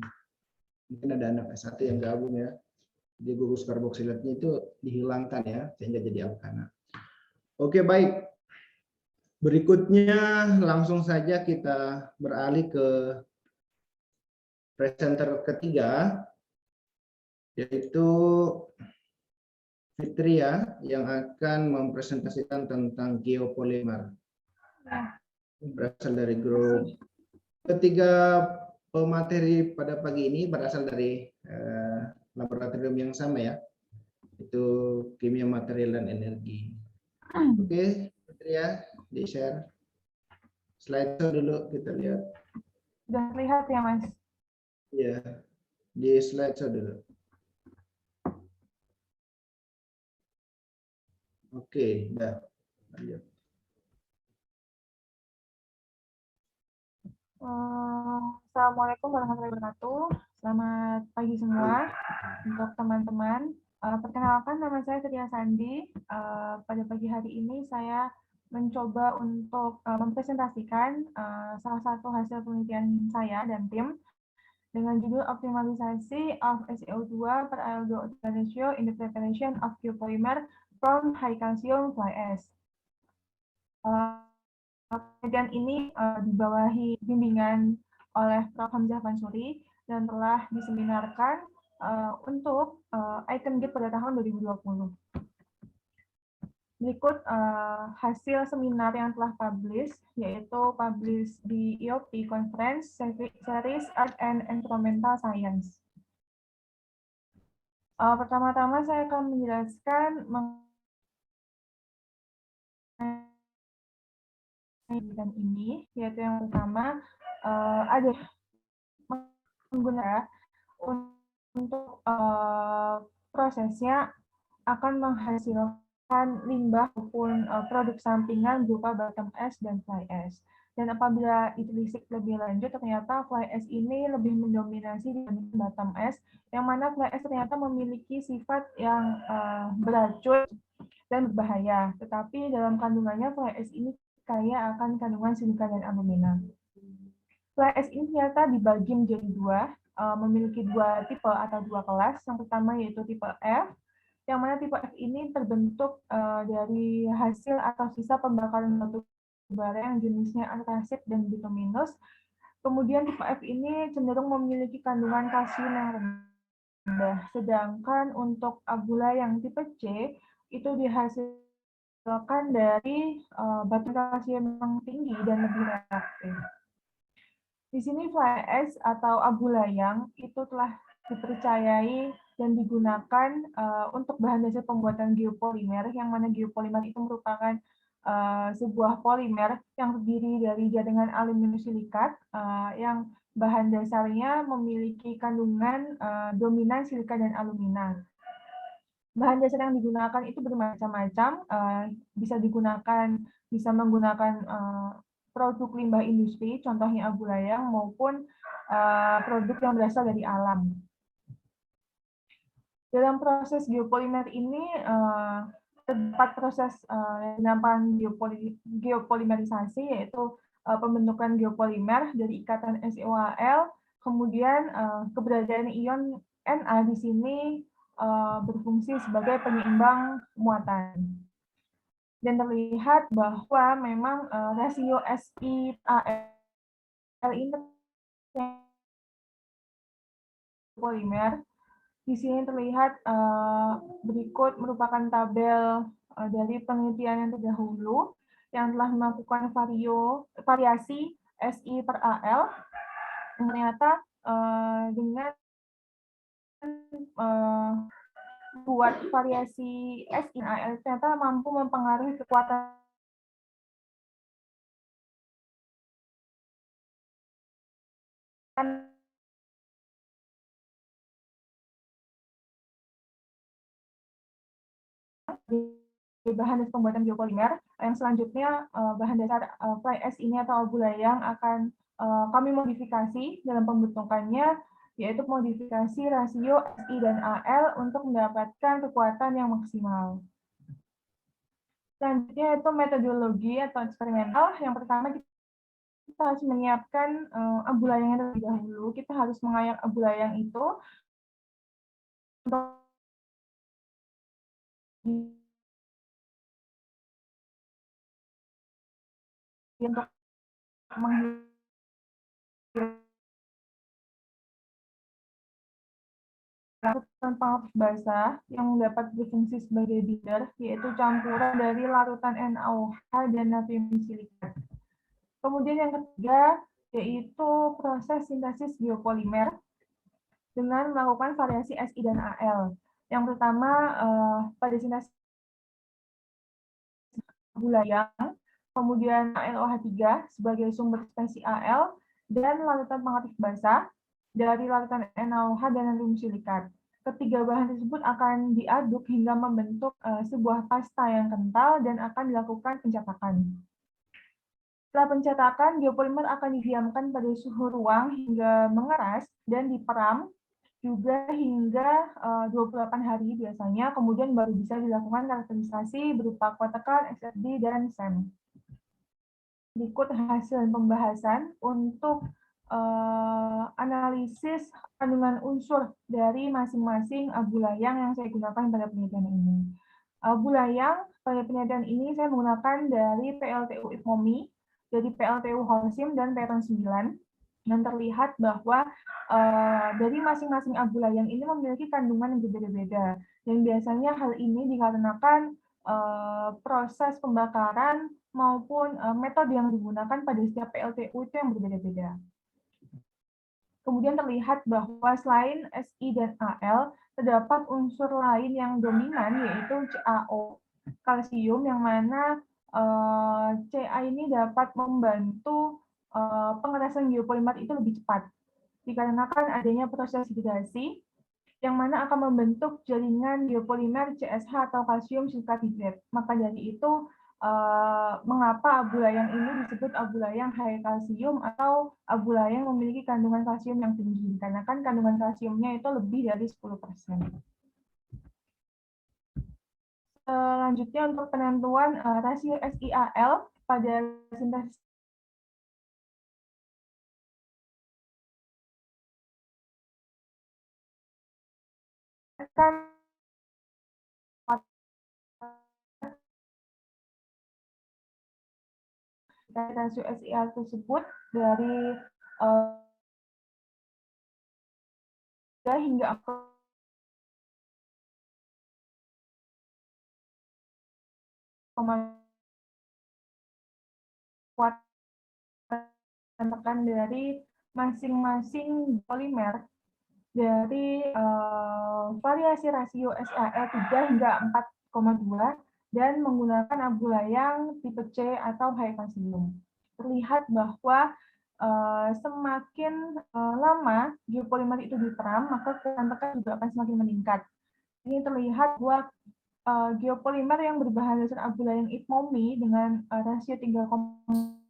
mungkin ada anak S1 yang gabung ya, jadi gugus karboksilatnya itu dihilangkan ya sehingga jadi alkana. Oke, baik. Berikutnya langsung saja kita beralih ke presenter ketiga, yaitu Fitria yang akan mempresentasikan tentang geopolimer. Berasal dari grup. Ketiga pemateri pada pagi ini berasal dari laboratorium yang sama ya, itu kimia material dan energi. Oke, Fitria, di-share. Slide dulu kita lihat. Sudah terlihat ya, Mas? Iya, di slide dulu. Oke, udah. Lanjut. Assalamualaikum warahmatullahi wabarakatuh. Selamat pagi semua untuk teman-teman. Perkenalkan, nama saya Fitria Sandi. Pada pagi hari ini saya mencoba untuk mempresentasikan salah satu hasil penelitian saya dan tim dengan judul optimalisasi of SiO2 per AL2O3 ratio in the preparation of geopolymer from high calcium fly ash. Penelitian ini dibawahi bimbingan oleh Prof. Hamzah Mansuri dan telah diseminarkan untuk ICAN-GATE pada tahun 2020. Berikut hasil seminar yang telah publish, yaitu publish di EOP Conference Series Earth and Environmental Science. Pertama-tama saya akan menjelaskan dan ini, yaitu yang pertama ada menggunakan untuk prosesnya akan menghasilkan limbah maupun produk sampingan berupa bottom ash dan fly ash. Dan apabila ditelisik lebih lanjut, ternyata fly ash ini lebih mendominasi dibanding bottom ash, yang mana fly ash ternyata memiliki sifat yang beracun dan berbahaya. Tetapi dalam kandungannya fly ash ini kaya akan kandungan silika dan alumina. Fly ash ini ternyata dibagi menjadi dua, memiliki dua tipe atau dua kelas. Yang pertama yaitu tipe F, yang mana tipe F ini terbentuk dari hasil atau sisa pembakaran batu bara yang jenisnya antrasit dan bituminus. Kemudian tipe F ini cenderung memiliki kandungan kalsium yang rendah. Sedangkan untuk abula yang tipe C itu dihasilkan dari batu kalsium yang tinggi dan lebih reaktif. Di sini fly ash atau abu layang itu telah dipercayai dan digunakan untuk bahan dasar pembuatan geopolimer, yang mana geopolimer itu merupakan sebuah polimer yang terdiri dari jaringan aluminium silikat yang bahan dasarnya memiliki kandungan dominan silika dan alumina. Bahan dasar yang digunakan itu bermacam-macam, bisa menggunakan produk limbah industri, contohnya abu layang, maupun produk yang berasal dari alam. Dalam proses geopolimer ini terdapat proses yang dinamakan geopolimerisasi, yaitu pembentukan geopolimer dari ikatan SiOH-Al, kemudian keberadaan ion Na di sini berfungsi sebagai penyeimbang muatan. Dan terlihat bahwa memang rasio SiAl ini polimer. Di sini terlihat berikut merupakan tabel dari penelitian yang terdahulu yang telah melakukan variasi Si per Al. Ternyata dengan buat variasi Si Al ternyata mampu mempengaruhi kekuatan bahan dasar pembuatan biopolimer. Yang selanjutnya bahan dasar fly ash ini atau abu layang akan kami modifikasi dalam pembentukannya, yaitu modifikasi rasio Si dan Al untuk mendapatkan kekuatan yang maksimal. Selanjutnya itu metodologi atau eksperimental. Yang pertama kita harus menyiapkan abu layang terlebih dahulu. Kita harus mengayak abu layang itu untuk larutan pengapus basah yang dapat berfungsi sebagai binder, yaitu campuran dari larutan NaOH dan natrium silikat. Kemudian yang ketiga yaitu proses sintesis biopolimer dengan melakukan variasi Si dan Al. Yang pertama pada sintesis abu layang, kemudian AlOH3 sebagai sumber spesies Al, dan larutan pengaktif basah dari larutan NaOH dan natrium silikat. Ketiga bahan tersebut akan diaduk hingga membentuk sebuah pasta yang kental dan akan dilakukan pencetakan. Setelah pencetakan, biopolimer akan didiamkan pada suhu ruang hingga mengeras dan diperam juga hingga 28 hari biasanya, kemudian baru bisa dilakukan karakterisasi berupa kotekan, XRD, dan SEM. Berikut hasil pembahasan untuk analisis kandungan unsur dari masing-masing abu layang yang saya gunakan pada penelitian ini. Abu layang pada penelitian ini saya menggunakan dari PLTU IPMOMI, dari PLTU Holcim, dan Peron 9. Dan terlihat bahwa dari masing-masing abu layang ini memiliki kandungan yang berbeda-beda. Dan biasanya hal ini dikarenakan proses pembakaran maupun metode yang digunakan pada setiap PLTU itu yang berbeda-beda. Kemudian terlihat bahwa selain Si dan Al, terdapat unsur lain yang dominan, yaitu CaO, kalsium, yang mana Ca ini dapat membantu pengerasan biopolimer itu lebih cepat, dikarenakan adanya proses hidrasi, yang mana akan membentuk jaringan biopolimer CSH atau kalsium silikat hidrat. Maka dari itu, mengapa abu layang ini disebut abu layang high kalsium atau abu layang memiliki kandungan kalsium yang tinggi, karena kan kandungan kalsiumnya itu lebih dari 10%. Selanjutnya untuk penentuan rasio SiAl pada sintesis kan rasio SiAl tersebut dari hingga tekan dari masing-masing polimer dari variasi rasio SAL 3 hingga 4,2 dan menggunakan abu layang tipe C atau high kalsium. Terlihat bahwa semakin lama geopolimer itu diteram, maka kekuatan tekan juga akan semakin meningkat. Ini terlihat bahwa geopolimer yang berbahan dasar abu layang IPMOMI dengan rasio 3,6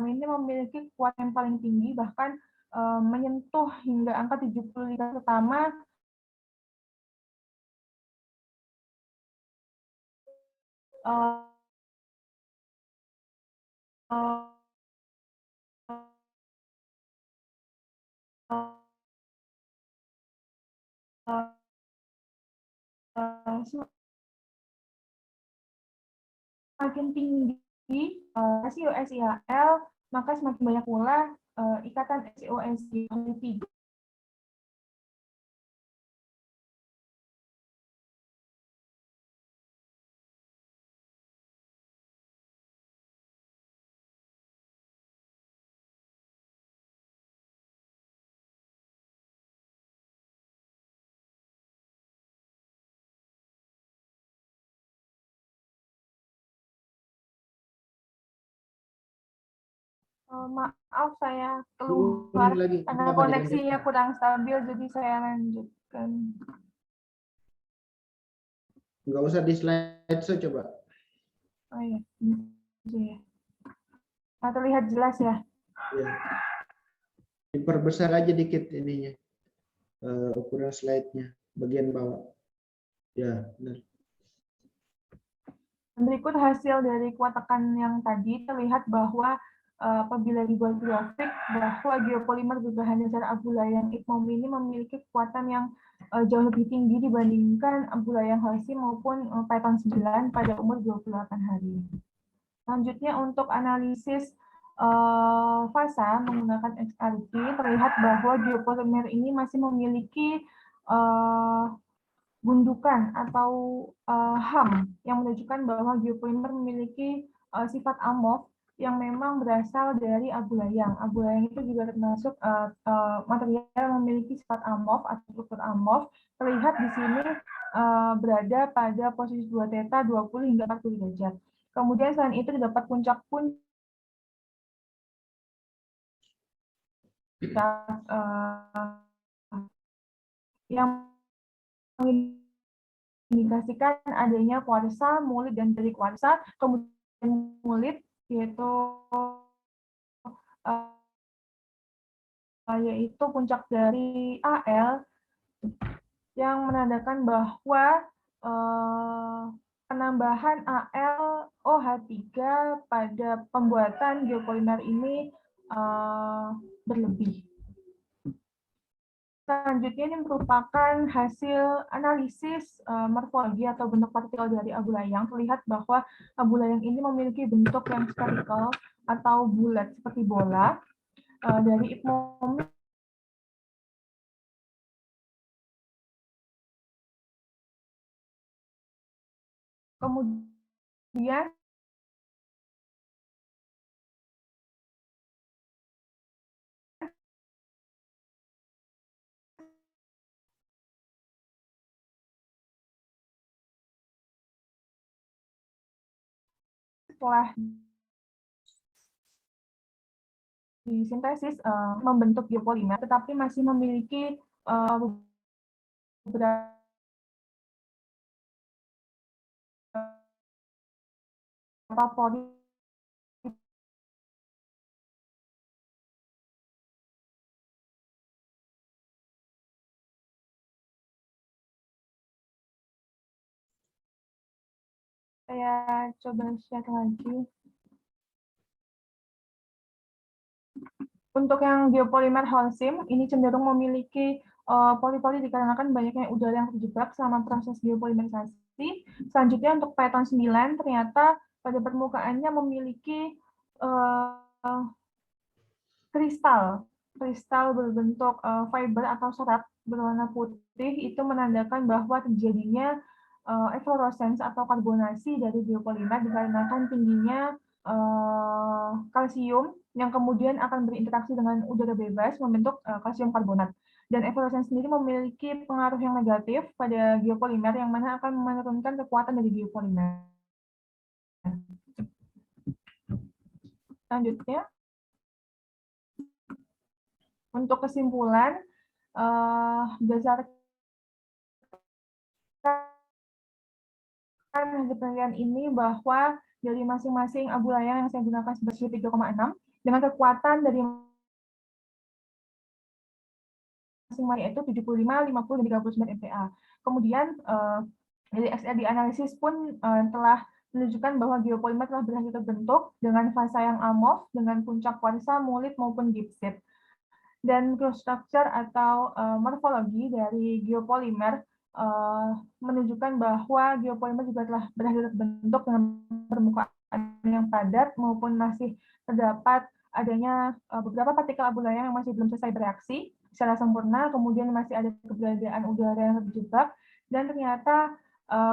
ini memiliki kekuatan yang paling tinggi, bahkan menyentuh hingga angka 70 liter pertama semakin tinggi rasio SIAL, maka semakin banyak pula ikatan SiO2 maaf, saya keluar Lagi, karena apa koneksinya dilanjutkan? kurang stabil, jadi saya lanjutkan. Nggak usah di slide show coba. Oh iya, ini aja ya. Nah, terlihat jelas ya. Ya. Diperbesar aja dikit ininya, ukuran slide-nya bagian bawah. Ya, benar. Berikut hasil dari kuat tekan yang tadi, terlihat bahwa apabila dibuat grafik, bahwa geopolimer berbahan dasar abu layang IPMOMI ini memiliki kekuatan yang jauh lebih tinggi dibandingkan abu layang Halsi maupun Python 9 pada umur 28 hari. Selanjutnya untuk analisis fasa menggunakan XRD, terlihat bahwa geopolimer ini masih memiliki gundukan atau HAM yang menunjukkan bahwa geopolimer memiliki sifat amorf yang memang berasal dari abu layang. Abu layang itu juga termasuk material yang memiliki sifat amorf atau struktur amorf. Terlihat di sini berada pada posisi 2 theta 20 hingga 40 derajat. Kemudian selain itu terdapat puncak-puncak yang mengindikasikan adanya kuarsa, mulit, dan dari kuarsa. Kemudian mulit yaitu puncak dari AL yang menandakan bahwa penambahan AL OH3 pada pembuatan geopolimer ini berlebih. Selanjutnya ini merupakan hasil analisis morfologi atau bentuk partikel dari abu layang. Terlihat bahwa abu layang ini memiliki bentuk yang spherical atau bulat seperti bola. Dari IPMOMI kemudian setelah disintesis membentuk geopolimer, tetapi masih memiliki beberapa pori saya coba share lagi. Untuk yang geopolimer Holcim, ini cenderung memiliki poli-poli dikarenakan banyaknya udara yang terjebak selama proses geopolimerisasi. Selanjutnya untuk Python 9, ternyata pada permukaannya memiliki kristal berbentuk fiber atau serat berwarna putih. Itu menandakan bahwa terjadinya efflorescence atau karbonasi dari geopolimer dikarenakan tingginya kalsium yang kemudian akan berinteraksi dengan udara bebas membentuk kalsium karbonat. Dan efloresensi sendiri memiliki pengaruh yang negatif pada geopolimer yang mana akan menurunkan kekuatan dari geopolimer. Selanjutnya, untuk kesimpulan, berdasarkan hasil penelitian ini bahwa dari masing-masing abu layang yang saya gunakan sebagai 3,6 dengan kekuatan dari masing-masing itu 75, 50, dan 39 MPa. Kemudian dari XRD analisis pun telah menunjukkan bahwa geopolimer telah berhasil terbentuk dengan fasa yang amorf dengan puncak kuarsa, mulit maupun gipsit. Dan cross structure atau morfologi dari geopolimer menunjukkan bahwa geopolimer juga telah berhasil terbentuk dengan permukaan yang padat maupun masih terdapat adanya beberapa partikel abu layang yang masih belum selesai bereaksi secara sempurna, kemudian masih ada keberadaan udara yang terjebak, dan ternyata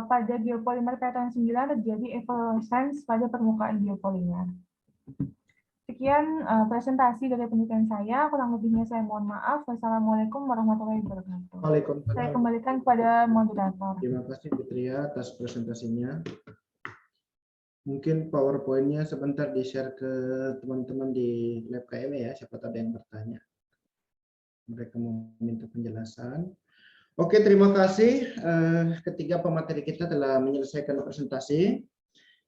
pada geopolimer pattern 9 terjadi eflorescence pada permukaan geopolimer. Sekian presentasi dari penelitian saya, kurang lebihnya saya mohon maaf. Wassalamualaikum warahmatullahi wabarakatuh. Waalaikumsalam. Saya kembalikan kepada moderator. Terima kasih Fitria atas presentasinya. Mungkin PowerPoint-nya sebentar di-share ke teman-teman di lab KME ya, siapa tahu ada yang bertanya. Mereka mau minta penjelasan. Oke, terima kasih. Ketiga pemateri kita telah menyelesaikan presentasi.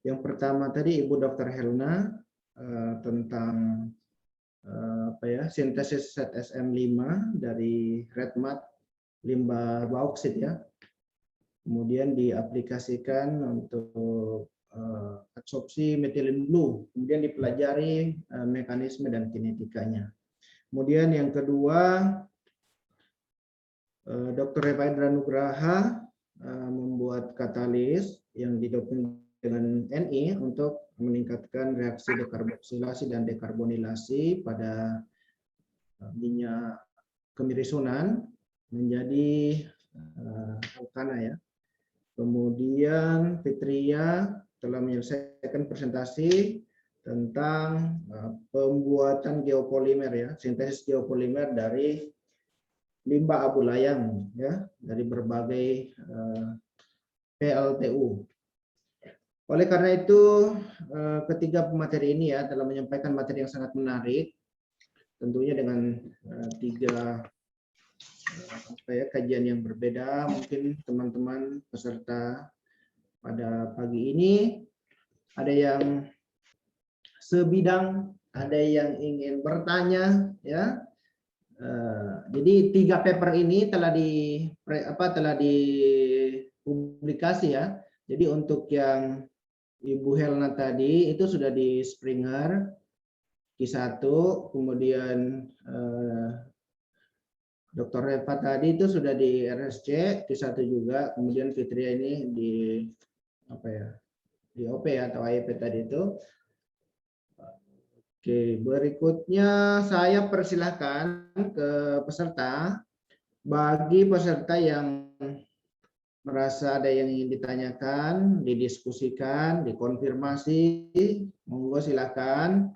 Yang pertama tadi Ibu Dr. Helna tentang sintesis ZSM5 dari red mud limbah bauksit ya. Kemudian diaplikasikan untuk adsorpsi methylene blue, kemudian dipelajari mekanisme dan kinetikanya. Kemudian yang kedua, Dr. Revaindra Nugraha membuat katalis yang didukung dengan Ni untuk meningkatkan reaksi dekarboksilasi dan dekarbonilasi pada minyak kemirisunan menjadi alkana ya. Kemudian Fitria telah menyelesaikan presentasi tentang pembuatan geopolimer ya, sintesis geopolimer dari limbah abu layang ya, dari berbagai PLTU. Oleh karena itu, ketiga pemateri ini ya telah menyampaikan materi yang sangat menarik, tentunya dengan tiga kajian yang berbeda. Mungkin teman-teman peserta pada pagi ini ada yang sebidang, ada yang ingin bertanya ya. Jadi tiga paper ini telah dipublikasi ya. Jadi untuk yang Ibu Helna tadi itu sudah di Springer Q1, kemudian Dr. Reva tadi itu sudah di RSC Q1 juga, kemudian Fitria ini di di OP atau AIP tadi itu. Oke, berikutnya saya persilahkan ke peserta. Bagi peserta yang merasa ada yang ingin ditanyakan, didiskusikan, dikonfirmasi, monggo silakan.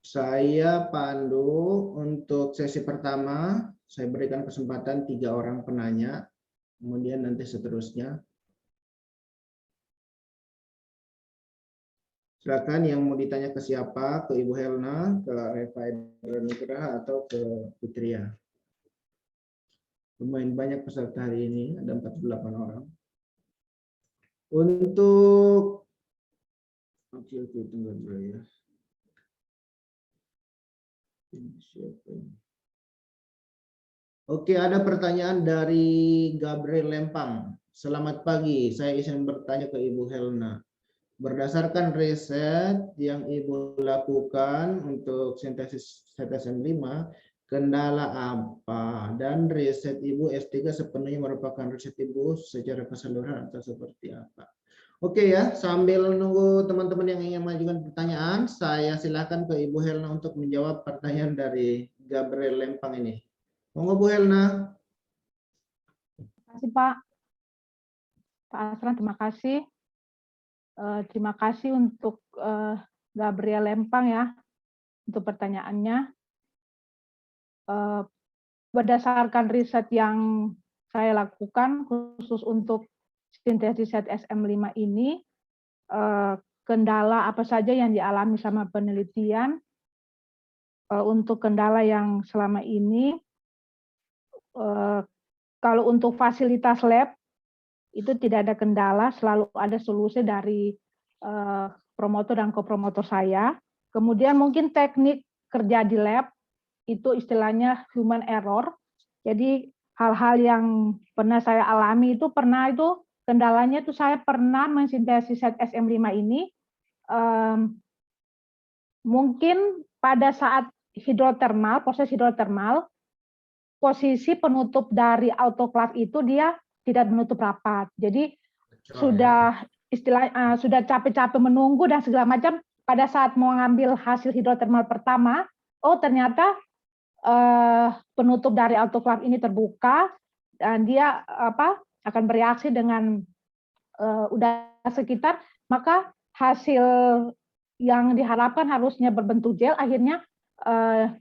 Saya pandu untuk sesi pertama, saya berikan kesempatan 3 orang penanya, kemudian nanti seterusnya. Silakan yang mau ditanya ke siapa, ke Ibu Helna, ke Revaindra Nugraha, atau ke Fitria. Lumayan banyak peserta hari ini, ada 48 orang. Untuk tunggu dulu ya. Oke, ada pertanyaan dari Gabriel Lempang. Selamat pagi, saya ingin bertanya ke Ibu Helna. Berdasarkan riset yang Ibu lakukan untuk sintesis ZSM5, kendala apa? Dan riset Ibu S3 sepenuhnya merupakan riset Ibu secara keseluruhan atau seperti apa? Oke ya, sambil nunggu teman-teman yang ingin mengajukan pertanyaan, saya silakan ke Ibu Helna untuk menjawab pertanyaan dari Gabriel Lempang ini. Monggo Bu Helna. Terima kasih Pak. Pak Asran, terima kasih. Terima kasih untuk Gabriel Lempang ya untuk pertanyaannya. Berdasarkan riset yang saya lakukan khusus untuk sintesis ZSM5 ini, kendala apa saja yang dialami sama penelitian. Untuk kendala yang selama ini, kalau untuk fasilitas lab itu tidak ada kendala, selalu ada solusi dari promotor dan kopromotor saya. Kemudian mungkin teknik kerja di lab itu istilahnya human error. Jadi hal-hal yang pernah saya alami itu kendalanya itu saya pernah mensintesis ZSM5 ini mungkin pada saat proses hidrotermal, posisi penutup dari autoclave itu dia tidak menutup rapat. Jadi sudah capek-capek menunggu dan segala macam, pada saat mau ngambil hasil hidrotermal pertama, ternyata penutup dari autoclave ini terbuka dan dia akan bereaksi dengan udara sekitar, maka hasil yang diharapkan harusnya berbentuk gel akhirnya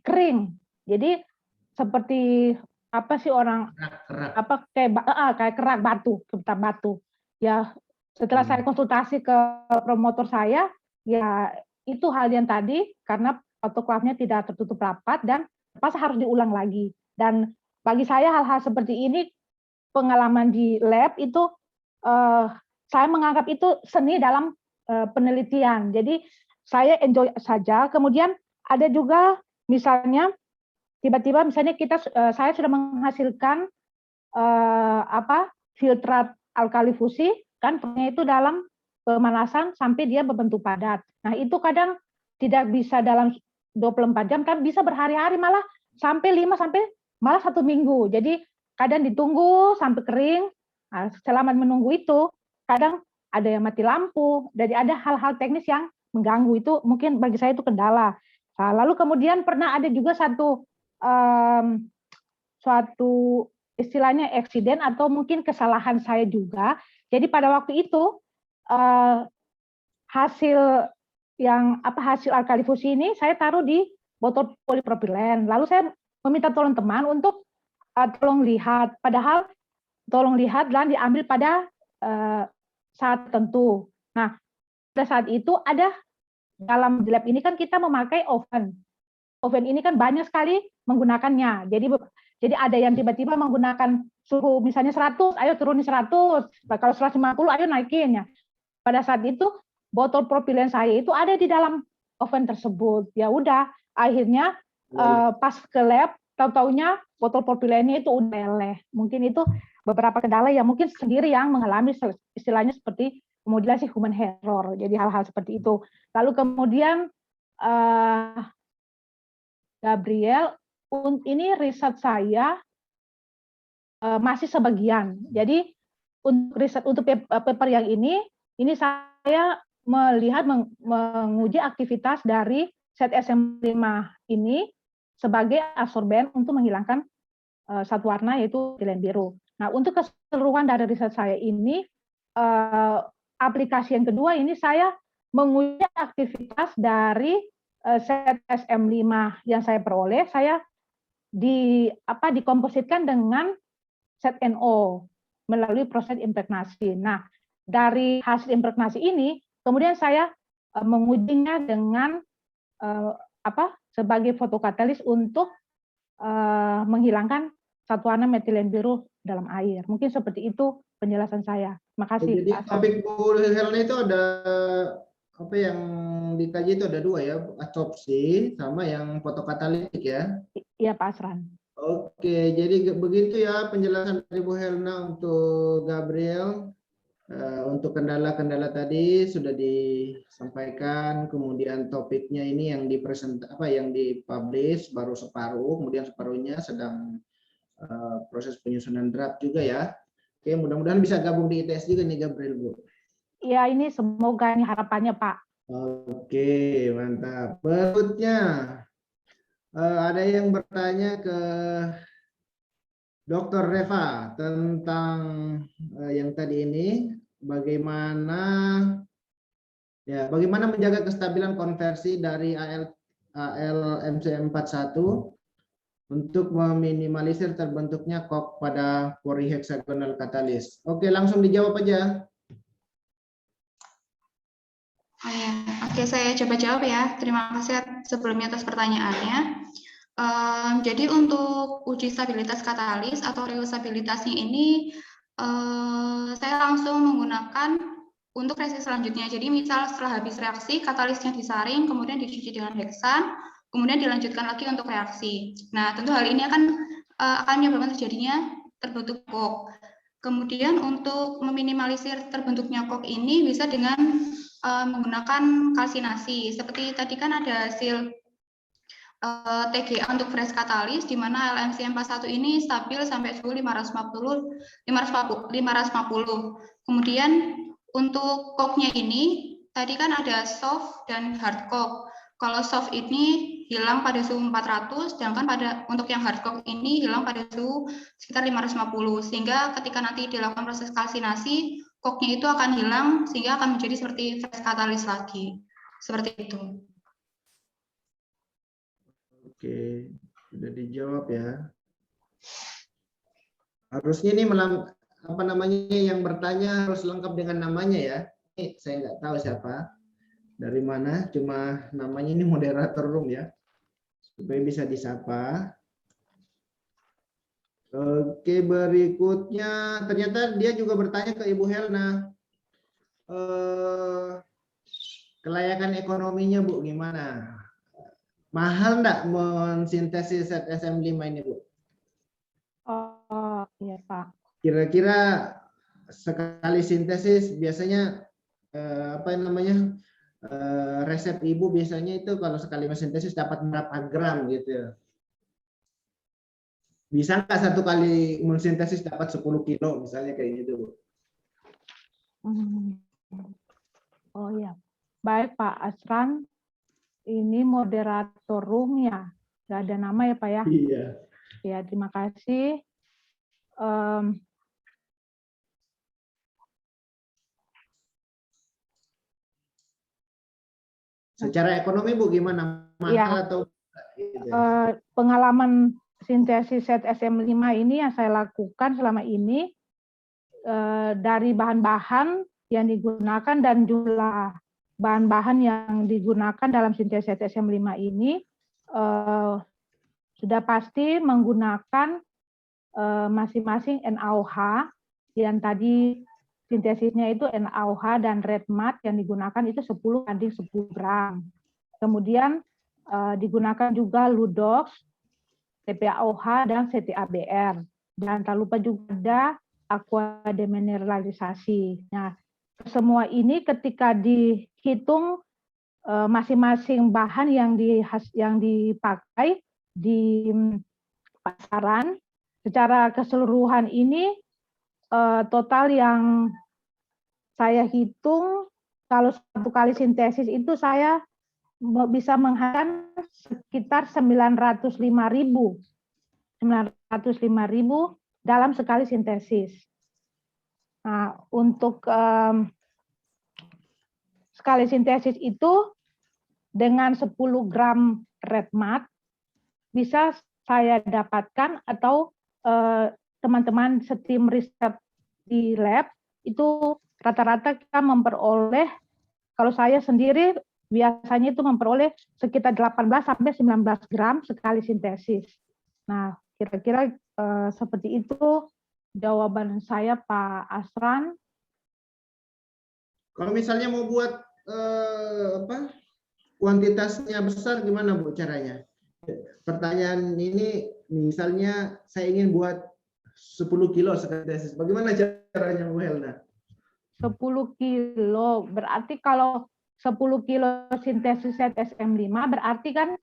kering. Jadi seperti apa sih orang kayak kerak batu, kebetulan batu. Ya setelah saya konsultasi ke promotor saya, ya itu hal yang tadi karena autoclave-nya tidak tertutup rapat dan pas harus diulang lagi. Dan bagi saya hal-hal seperti ini, pengalaman di lab itu saya menganggap itu seni dalam penelitian. Jadi saya enjoy saja. Kemudian ada juga misalnya tiba-tiba misalnya saya sudah menghasilkan filtrat alkali fusi kan itu dalam pemanasan sampai dia berbentuk padat. Nah, itu kadang tidak bisa dalam 24 jam, kan bisa berhari-hari, malah sampai 5 sampai malah 1 minggu. Jadi kadang ditunggu sampai kering. Nah, selama menunggu itu kadang ada yang mati lampu, jadi ada hal-hal teknis yang mengganggu, itu mungkin bagi saya itu kendala. Nah, lalu kemudian pernah ada juga suatu istilahnya eksiden atau mungkin kesalahan saya juga. Jadi pada waktu itu hasil alkali fusi ini saya taruh di botol polipropilen. Lalu saya meminta tolong teman untuk tolong lihat. Padahal tolong lihat dan diambil pada saat tertentu. Nah, pada saat itu ada dalam lab ini kan kita memakai oven. Oven ini kan banyak sekali menggunakannya. Jadi ada yang tiba-tiba menggunakan suhu misalnya 100, ayo turunin 100. Kalau 150, ayo naikin ya. Pada saat itu botol propilen saya itu ada di dalam oven tersebut. Ya udah, akhirnya pas ke lab, tahu-taunya botol propilennya itu udah meleleh. Mungkin itu beberapa kendala yang mungkin sendiri yang mengalami istilahnya seperti modulasi human error. Jadi hal-hal seperti itu. Lalu kemudian Gabriel, ini riset saya masih sebagian. Jadi untuk riset untuk paper yang ini saya melihat menguji aktivitas dari ZSM5 ini sebagai absorben untuk menghilangkan zat warna yaitu etilen biru. Nah, untuk keseluruhan dari riset saya ini, aplikasi yang kedua ini saya menguji aktivitas dari ZSM5 yang saya peroleh, saya dikompositkan dengan ZNO melalui proses impregnasi. Nah, dari hasil impregnasi ini, kemudian saya mengujinya dengan sebagai fotokatalis untuk menghilangkan zat warna metilen biru dalam air. Mungkin seperti itu penjelasan saya. Makasih. Jadi topik Bu Helna itu ada apa yang dikaji itu ada 2 ya, adsorpsi sama yang fotokatalitik ya. Iya Pak Asran. Oke, jadi begitu ya penjelasan dari Bu Helna untuk Gabriel. Untuk kendala-kendala tadi sudah disampaikan, kemudian topiknya ini yang dipublish baru separuh, kemudian separuhnya sedang proses penyusunan draft juga ya. Oke, mudah-mudahan bisa gabung di ITS juga nih Gabriel, Bu. Iya, ini semoga ini harapannya Pak. Oke, mantap. Berikutnya ada yang bertanya ke Dr. Reva tentang yang tadi ini, bagaimana Ya, bagaimana menjaga kestabilan konversi dari ALMCM41 untuk meminimalisir terbentuknya kok pada polyhexagonal katalis? Oke, langsung dijawab aja. Oh ya, oke, saya coba jawab ya. Terima kasih sebelumnya atas pertanyaannya. Jadi untuk uji stabilitas katalis atau reusabilitasnya ini saya langsung menggunakan untuk reaksi selanjutnya. Jadi misal setelah habis reaksi, katalisnya disaring, kemudian dicuci dengan heksan, kemudian dilanjutkan lagi untuk reaksi. Nah, tentu hal ini akan menyebabkan terjadinya terbentuk kok. Kemudian untuk meminimalisir terbentuknya kok ini bisa dengan menggunakan kalsinasi. Seperti tadi kan ada hasil TGA untuk fresh katalis di mana LMC41 ini stabil sampai suhu 550. Kemudian untuk koknya ini tadi kan ada soft dan hard coke. Kalau soft ini hilang pada suhu 400, sedangkan untuk yang hard coke ini hilang pada suhu sekitar 550. Sehingga ketika nanti dilakukan proses kalsinasi, koknya itu akan hilang sehingga akan menjadi seperti fresh katalis lagi. Seperti itu. Oke, sudah dijawab ya. Harusnya ini apa namanya yang bertanya harus lengkap dengan namanya ya. Ini saya nggak tahu siapa, dari mana, cuma namanya ini moderator room ya, supaya bisa disapa. Oke, berikutnya ternyata dia juga bertanya ke Ibu Helna. Kelayakan ekonominya Bu gimana? Mahal enggak mensintesis ZSM5 ini Bu? Oh iya Pak. Kira-kira sekali sintesis biasanya apa namanya resep Ibu biasanya itu kalau sekali mensintesis dapat berapa gram gitu? Bisa nggak satu kali mensintesis dapat 10 kilo misalnya kayak gitu Bu? Oh iya, baik Pak Asran. Ini moderator room ya, nggak ada nama ya Pak ya? Iya. Ya, terima kasih. Secara ekonomi Bu gimana? Mahal Ya, atau gitu? pengalaman sintesis ZSM5 ini yang saya lakukan selama ini dari bahan-bahan yang digunakan dan jumlah bahan-bahan yang digunakan dalam sintesis ZSM5 ini sudah pasti menggunakan masing-masing NaOH yang tadi sintesisnya itu NaOH dan red mud yang digunakan itu 10 banding 10 gram. Kemudian digunakan juga Ludox, TPAOH dan CTABR. Dan tak lupa juga ada aqua demineralisasi. Nah, semua ini ketika dihitung masing-masing bahan yang dipakai di pasaran, secara keseluruhan ini total yang saya hitung kalau satu kali sintesis itu saya bisa menghasilkan sekitar 905.000 dalam sekali sintesis. Nah, untuk sekali sintesis itu dengan 10 gram red mud bisa saya dapatkan atau teman-teman setim riset di lab itu rata-rata kita memperoleh, kalau saya sendiri biasanya itu memperoleh sekitar 18 sampai 19 gram sekali sintesis. Nah, kira-kira seperti itu jawaban saya Pak Asran. Kalau misalnya mau buat kuantitasnya besar gimana Bu caranya? Pertanyaan ini misalnya saya ingin buat 10 kilo sintesis. Bagaimana caranya Bu Helna? 10 kilo, berarti kalau 10 kilo sintesis ZSM5 berarti kan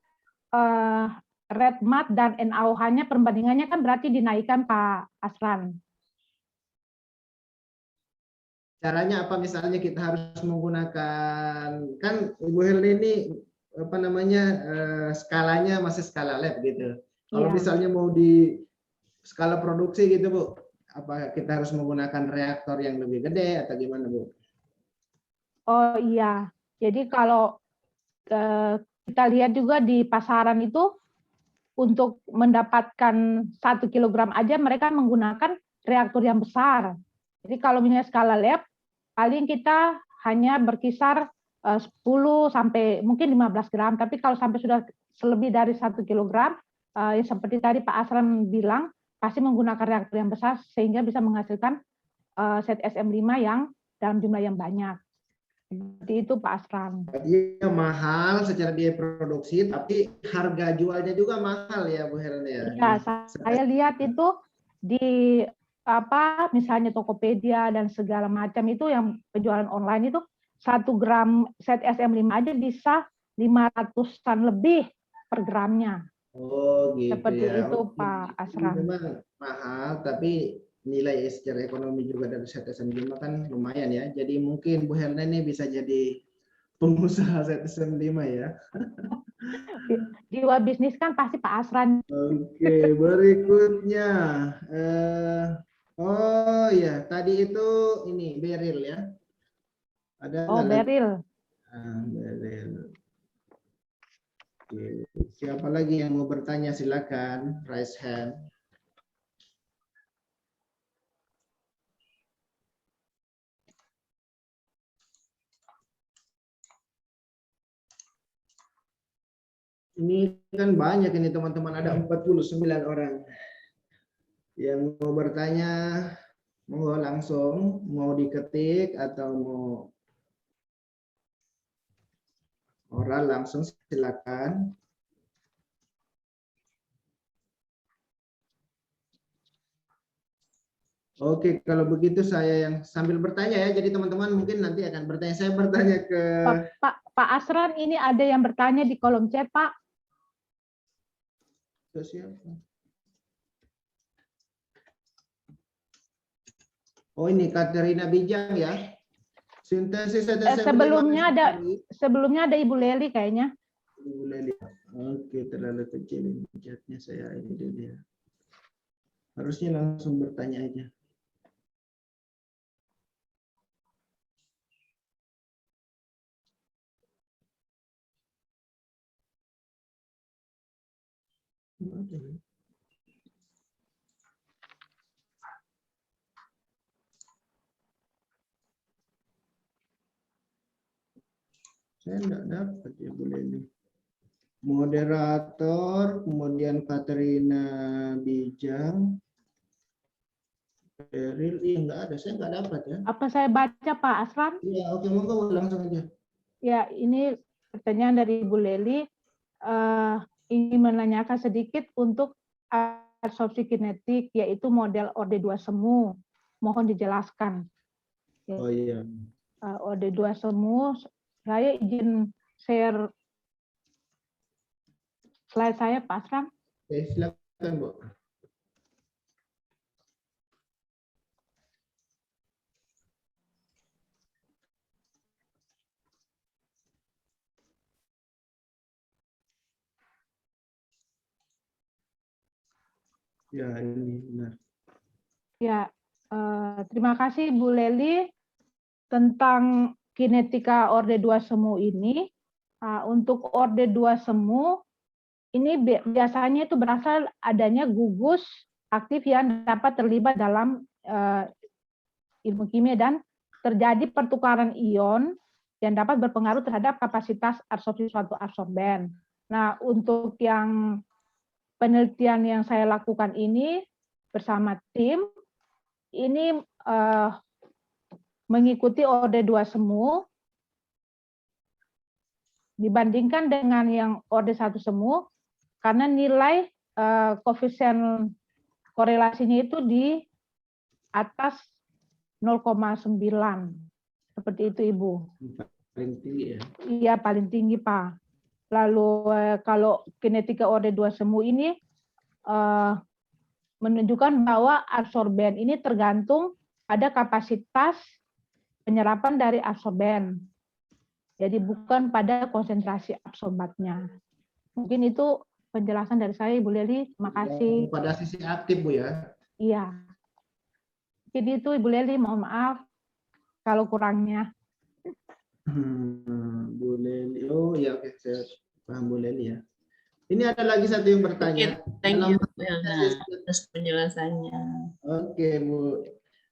red mud dan NaOH-nya perbandingannya kan berarti dinaikkan Pak Asran. Caranya apa misalnya kita harus menggunakan, kan Ibu Helna ini apa namanya skalanya masih skala lab gitu. Kalau misalnya mau di skala produksi gitu Bu, apa kita harus menggunakan reaktor yang lebih gede atau gimana Bu? Oh iya, Jadi kalau kita lihat juga di pasaran itu untuk mendapatkan 1 kilogram aja mereka menggunakan reaktor yang besar. Jadi kalau misalnya skala lab, paling kita hanya berkisar 10 sampai mungkin 15 gram. Tapi kalau sampai sudah lebih dari 1 kilogram, ya seperti tadi Pak Asran bilang, pasti menggunakan reaktor yang besar sehingga bisa menghasilkan zat SM5 yang dalam jumlah yang banyak. Seperti itu Pak Asran. Dia mahal secara biaya produksi, tapi harga jualnya juga mahal ya Bu Herna ya. Ya, saya lihat itu di misalnya Tokopedia dan segala macam itu yang penjualan online itu 1 gram zat SM5 aja bisa 500-an lebih per gramnya. Oh gitu Seperti ya. itu Oh, Pak Asran. memang mahal, tapi nilai secara ekonomi juga dari zat SM5 kan lumayan ya. Jadi mungkin Bu Herna ini bisa jadi pengusaha zat SM5 ya. Jiwa bisnis kan pasti Pak Asran. Oke, berikutnya. Oh ya, tadi itu ini beril ya. Ada Oh, nggak lagi? beril. Beril. Oke. Siapa lagi yang mau bertanya silakan raise hand. Ini kan banyak ini teman-teman, ada 49 orang. Yang mau bertanya, mau langsung, mau diketik atau mau oral langsung silakan. Oke, kalau begitu saya yang sambil bertanya ya. Jadi teman-teman mungkin nanti akan bertanya. Saya bertanya ke Pak Asran, ini ada yang bertanya di kolom chat Pak. siapa? Oh ini Katerina Bijang ya. Sintesis Sebelumnya ada Ibu Leli kayaknya. Ibu Leli. Oke, terlalu kecil ini chatnya saya ini dia. Harusnya langsung bertanya aja. Saya enggak dapat ya Bu Leli. Moderator, kemudian Katerina Bijang. Beril, enggak ada, saya enggak dapat ya. Apa saya baca Pak Asran? Iya, oke, monggo langsung aja. Ya, ini pertanyaan dari Ibu Leli. Ingin menanyakan sedikit untuk absorpsi kinetik, yaitu model orde 2 semu. Mohon dijelaskan. Oh iya. Orde 2 semu, saya izin share slide saya Pak Asran. Oke, silakan Bu. Ya, ini benar. Ya, terima kasih Bu Leli tentang kinetika orde 2 semu ini. Untuk orde 2 semu ini biasanya itu berasal adanya gugus aktif yang dapat terlibat dalam ilmu kimia dan terjadi pertukaran ion yang dapat berpengaruh terhadap kapasitas absorpsi suatu absorben. Nah, untuk yang penelitian yang saya lakukan ini bersama tim, ini mengikuti orde 2 semu dibandingkan dengan yang orde 1 semu, karena nilai koefisien korelasinya itu di atas 0,9. Seperti itu Ibu. Paling tinggi ya. Iya, paling tinggi Pak. Lalu kalau kinetika orde 2 semu ini menunjukkan bahwa absorben ini tergantung pada kapasitas penyerapan dari absorben. Jadi bukan pada konsentrasi absorbatnya. Mungkin itu penjelasan dari saya Ibu Leli. Terima kasih. Pada sisi aktif Bu ya. Iya. Jadi itu Ibu Leli, mohon maaf kalau kurangnya. Bu Leli. Oh ya, oke, saya paham Bu Leli ya. Ini ada lagi satu yang bertanya. Thank Dalam you, Bu Helna, sintesis- atas penjelasannya. Oke, Bu.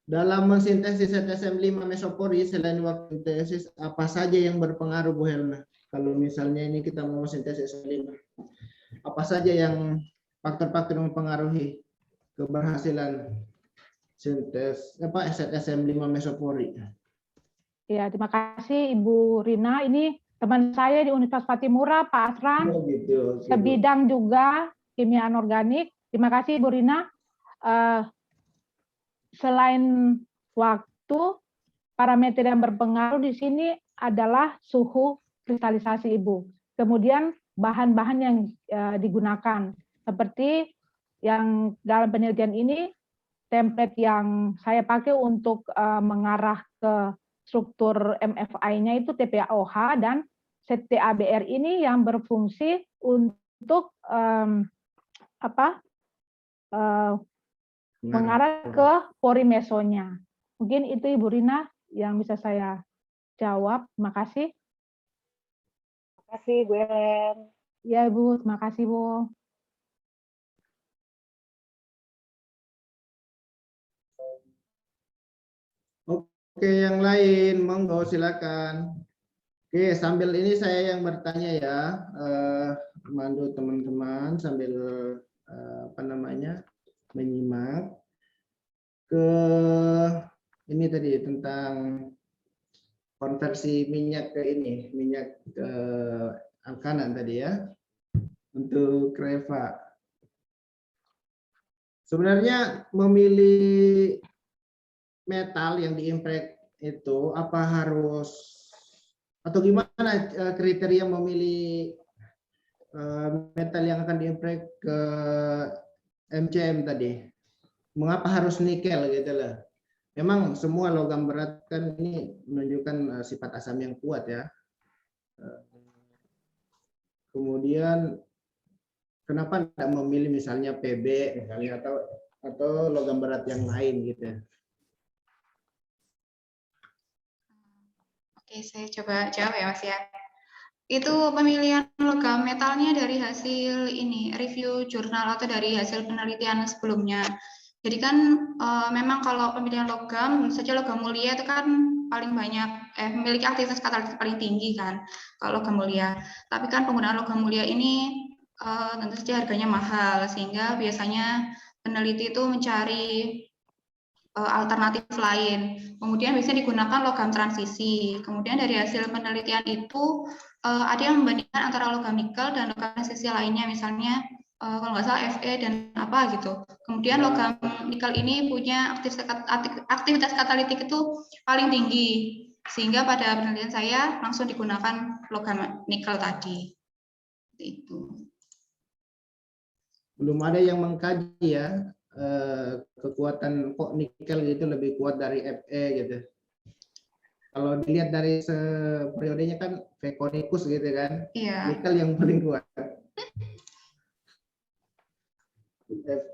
Dalam mensintesis ZSM5 mesopori selain waktu sintesis apa saja yang berpengaruh, Bu Helna? Kalau misalnya ini kita mau sintesis 5, apa saja yang faktor-faktor yang mempengaruhi keberhasilan sintesis ZSM5 mesopori? Ya, terima kasih Ibu Rina. Ini teman saya di Universitas Patimura, Pak Asran, Oh gitu. Oke, Bu. sebidang juga kimia anorganik. Terima kasih Ibu Rina. Selain waktu, parameter yang berpengaruh di sini adalah suhu kristalisasi Ibu. Kemudian bahan-bahan yang digunakan. Seperti yang dalam penelitian ini, template yang saya pakai untuk mengarah ke struktur MFI-nya itu TPAOH, dan ZTABR ini yang berfungsi untuk mengarah ke pori mesonya. Mungkin itu Ibu Rina yang bisa saya jawab. Terima kasih. Terima kasih, Bu Ellen. Ya, Bu. Terima kasih, Bu. Oke, yang lain, monggo silakan. Oke, sambil ini saya yang bertanya ya, mandu teman-teman sambil menyimak ke ini tadi tentang konversi minyak ke ini, minyak ke alkanan tadi ya, untuk Reva. Sebenarnya memilih metal yang diimpreg itu apa harus atau gimana kriteria memilih metal yang akan diimpreg ke MCM tadi? Mengapa harus nikel gitu lah? Memang semua logam berat kan ini menunjukkan sifat asam yang kuat ya. Kemudian kenapa tidak memilih misalnya PB misalnya atau logam berat yang lain gitu? Oke, saya coba jawab ya Mas ya. Itu pemilihan logam metalnya dari hasil ini, review jurnal atau dari hasil penelitian sebelumnya. Jadi kan memang kalau pemilihan logam, saja logam mulia itu kan paling banyak, memiliki aktivitas katalitik paling tinggi kan, kalau logam mulia. Tapi kan penggunaan logam mulia ini tentu saja harganya mahal, sehingga biasanya peneliti itu mencari alternatif lain. Kemudian biasanya digunakan logam transisi. Kemudian dari hasil penelitian itu ada yang membandingkan antara logam nikel dan logam transisi lainnya, misalnya kalau nggak salah Fe dan apa gitu. Kemudian logam nikel ini punya aktivitas katalitik itu paling tinggi, sehingga pada penelitian saya langsung digunakan logam nikel tadi. Itu. Belum ada yang mengkaji ya kekuatan kok nikel gitu lebih kuat dari Fe gitu. Kalau dilihat dari periodenya kan Veconikus gitu kan, Iya. nikel yang paling kuat.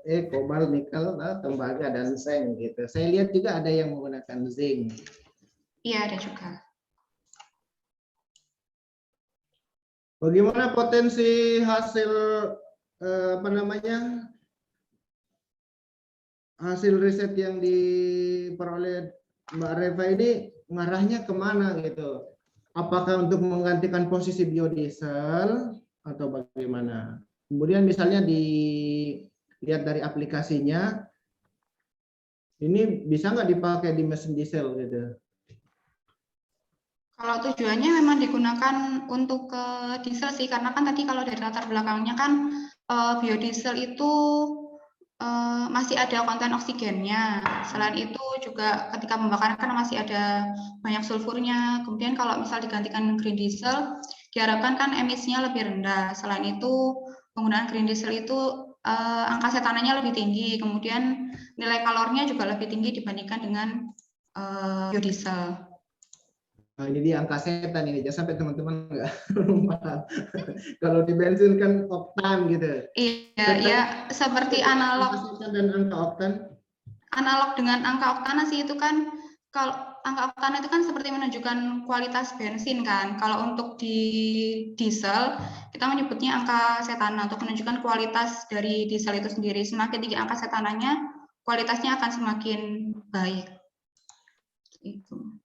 Fe, kobalt, nikel, tembaga dan seng gitu. Saya lihat juga ada yang menggunakan zinc. Iya, ada juga. Bagaimana potensi hasil hasil riset yang diperoleh Mbak Reva ini mengarahnya kemana gitu? Apakah untuk menggantikan posisi biodiesel atau bagaimana? Kemudian misalnya dilihat dari aplikasinya, ini bisa nggak dipakai di mesin diesel gitu? Kalau tujuannya memang digunakan untuk ke diesel sih, karena kan tadi kalau dari latar belakangnya kan biodiesel itu masih ada konten oksigennya. Selain itu juga ketika membakar kan masih ada banyak sulfurnya. Kemudian kalau misal digantikan green diesel, diharapkan kan emisinya lebih rendah. Selain itu penggunaan green diesel itu angka setanannya lebih tinggi. Kemudian nilai kalornya juga lebih tinggi dibandingkan dengan biodiesel. Nah, ini dia angka setan ini, jangan sampai teman-teman nggak paham. Kalau di bensin kan oktan gitu. Iya, ya seperti analog. Angka setan dan angka oktan. Analog dengan angka oktana sih itu kan kalau angka oktan itu kan seperti menunjukkan kualitas bensin kan. Kalau untuk di diesel, kita menyebutnya angka setana untuk menunjukkan kualitas dari diesel itu sendiri. Semakin tinggi angka setananya, kualitasnya akan semakin baik. Itu.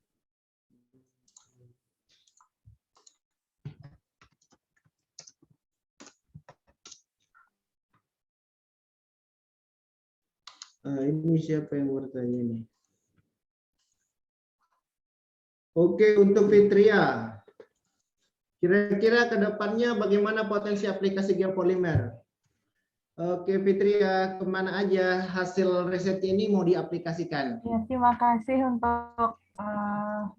Ini siapa yang bertanya nih? Oke, untuk Fitria. Kira-kira ke depannya bagaimana potensi aplikasi geopolimer? Oke, Fitria, kemana aja hasil riset ini mau diaplikasikan? Ya, terima kasih untuk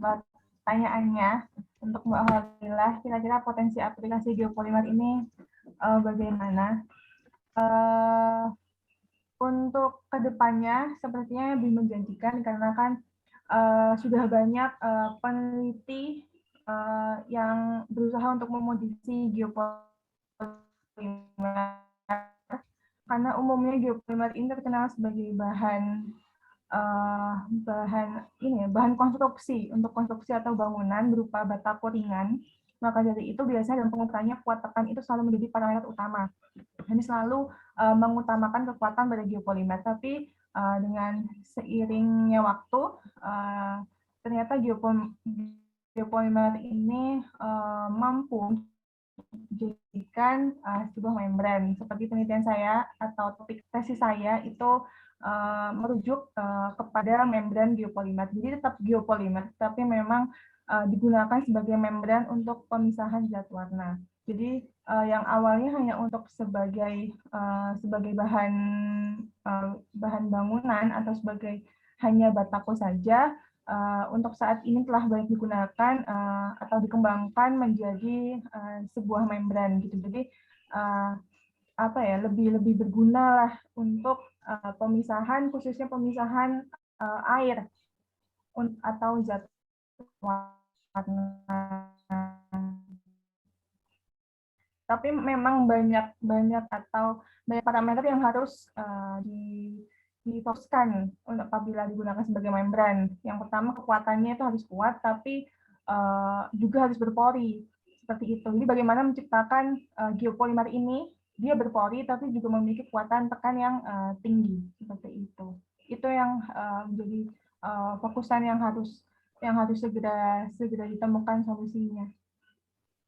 pertanyaannya. Untuk Mbak Holilah, kira-kira potensi aplikasi geopolimer ini bagaimana? Untuk kedepannya sepertinya lebih menjanjikan karena kan sudah banyak peneliti yang berusaha untuk memodifikasi geopolimer, karena umumnya geopolimer ini terkenal sebagai bahan konstruksi untuk konstruksi atau bangunan berupa bata koringan. Maka dari itu biasanya dalam pengukurannya kuat tekan itu selalu menjadi parameter utama. Ini selalu mengutamakan kekuatan pada geopolimer. Tapi dengan seiringnya waktu, ternyata geopolimer ini mampu dijadikan sebuah membran. Seperti penelitian saya atau topik tesis saya itu merujuk kepada membran geopolimer. Jadi tetap geopolimer, tapi memang digunakan sebagai membran untuk pemisahan zat warna. Jadi yang awalnya hanya untuk sebagai bahan bangunan atau sebagai hanya batako saja, untuk saat ini telah banyak digunakan atau dikembangkan menjadi sebuah membran gitu. Jadi lebih berguna lah untuk pemisahan, khususnya pemisahan air atau zat warna. Tapi memang banyak parameter yang harus difokuskan untuk apabila digunakan sebagai membran. Yang pertama, kekuatannya itu harus kuat, tapi juga harus berpori seperti itu. Jadi bagaimana menciptakan geopolimer ini, dia berpori tapi juga memiliki kekuatan tekan yang tinggi seperti itu. Itu yang menjadi fokusan yang harus segera ditemukan solusinya.